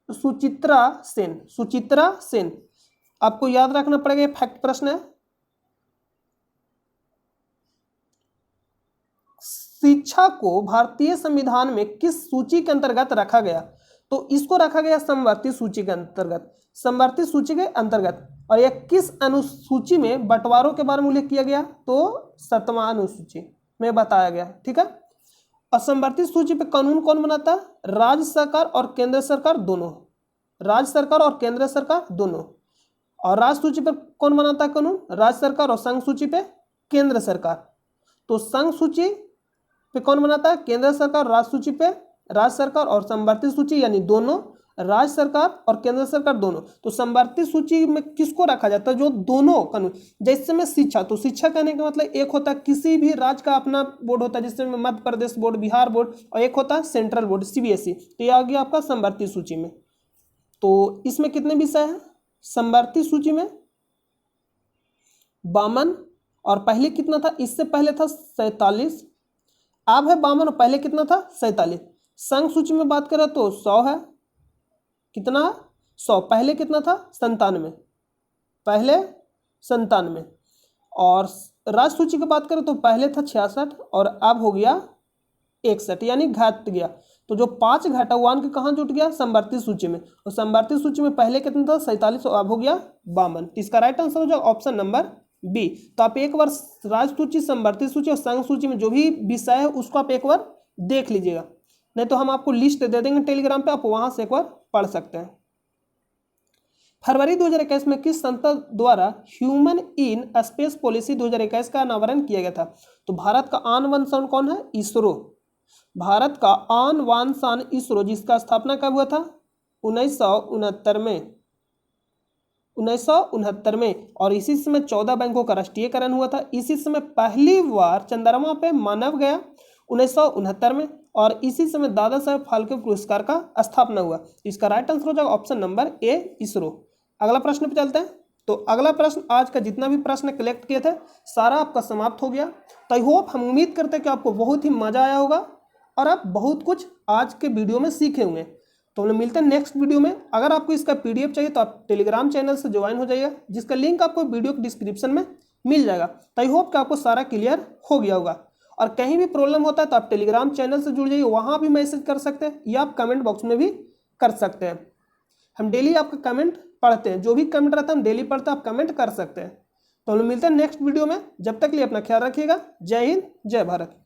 सुचित्रा सेन। सुचित्रा सेन। आपको याद रखना पड़ेगा, ये फैक्ट प्रश्न है। शिक्षा को भारतीय संविधान में किस सूची के अंतर्गत रखा गया? तो इसको रखा गया समवर्ती सूची के अंतर्गत। समवर्ती सूची के अंतर्गत। और यह किस अनुसूची में बंटवारों के बारे में उल्लेख किया गया? तो 7वां अनुसूची में बताया गया। ठीक है। और समवर्ती सूची पे कानून कौन बनाता है? राज्य सरकार और केंद्र सरकार दोनों। राज्य सरकार और केंद्र सरकार दोनों। और राज्य सूची पर कौन बनाता है कानून? राज्य सरकार। और संघ सूची पे केंद्र सरकार। तो संघ सूची पे कौन बनाता है? केंद्र सरकार। राज्य सूची पे राज्य सरकार। और समवर्ती सूची यानी दोनों, राज्य सरकार और केंद्र सरकार दोनों। तो समवर्ती सूची में किसको रखा जाता है? जो दोनों कानून। जैसे में शिक्षा, तो शिक्षा कहने का मतलब एक होता है किसी भी राज्य का अपना बोर्ड होता है, जैसे में मध्य प्रदेश बोर्ड, बिहार बोर्ड, और एक होता है सेंट्रल बोर्ड CBSE। तो ये आ गया आपका समवर्ती सूची में। तो इसमें कितने विषय हैं समवर्ती सूची में? 52। और पहले कितना था? इससे पहले था 47। अब है 52 और पहले कितना था? 47। संघ सूची में बात करें तो 100 है। कितना? 100। पहले कितना था? 97। पहले 97। और राज्य सूची की बात करें तो पहले था 66 और अब हो गया 61, यानी घट गया। तो जो 5 घटा वो अंक कहाँ जुट गया? समवर्ती सूची में। और समवर्ती सूची में पहले कितना था? 47 और अब हो गया 52। तो इसका राइट आंसर हो जाएगा ऑप्शन नंबर बी। तो आप एक बार राज्य सूची, समवर्ती सूची और संघ सूची में जो भी विषय है उसको आप एक बार देख लीजिएगा, नहीं तो हम आपको लिस्ट दे देंगे टेलीग्राम पे, आप वहां से एक बार पढ़ सकते हैं। फरवरी 2021 में किस संस्था द्वारा ह्यूमन इन स्पेस पॉलिसी 2021 का अनावरण किया गया था? तो भारत का आन बान शान कौन है? इसरो। भारत का आन बान शान इसरो, जिसका स्थापना कब हुआ था? 1969 में। 1969 में। और इसी समय 14 बैंकों का राष्ट्रीयकरण हुआ था। इसी समय पहली बार चंद्रमा पे मानव गया 1969 में। और इसी समय दादा साहेब फाल्के पुरस्कार का स्थापना हुआ। इसका राइट आंसर हो जाएगा ऑप्शन नंबर ए, इसरो। अगला प्रश्न पे चलते हैं। तो अगला प्रश्न, आज का जितना भी प्रश्न कलेक्ट किए थे सारा आपका समाप्त हो गया। तो आई होप, हम उम्मीद करते हैं कि आपको बहुत ही मजा आया होगा और आप बहुत कुछ आज के वीडियो में सीखे होंगे। तो हम लोग मिलते हैं नेक्स्ट वीडियो में। अगर आपको इसका PDF चाहिए तो आप टेलीग्राम चैनल से ज्वाइन हो जाइए, जिसका लिंक आपको वीडियो के डिस्क्रिप्शन में मिल जाएगा। तो आई होप कि आपको सारा क्लियर हो गया होगा। और कहीं भी प्रॉब्लम होता है तो आप टेलीग्राम चैनल से जुड़ जाइए, वहाँ भी मैसेज कर सकते हैं या आप कमेंट बॉक्स में भी कर सकते हैं। हम डेली आपका कमेंट पढ़ते हैं, जो भी कमेंट रहता है हम डेली पढ़ते हैं, आप कमेंट कर सकते हैं। तो हम लोग मिलते हैं नेक्स्ट वीडियो में। जब तक के लिए अपना ख्याल रखिएगा। जय हिंद, जय भारत।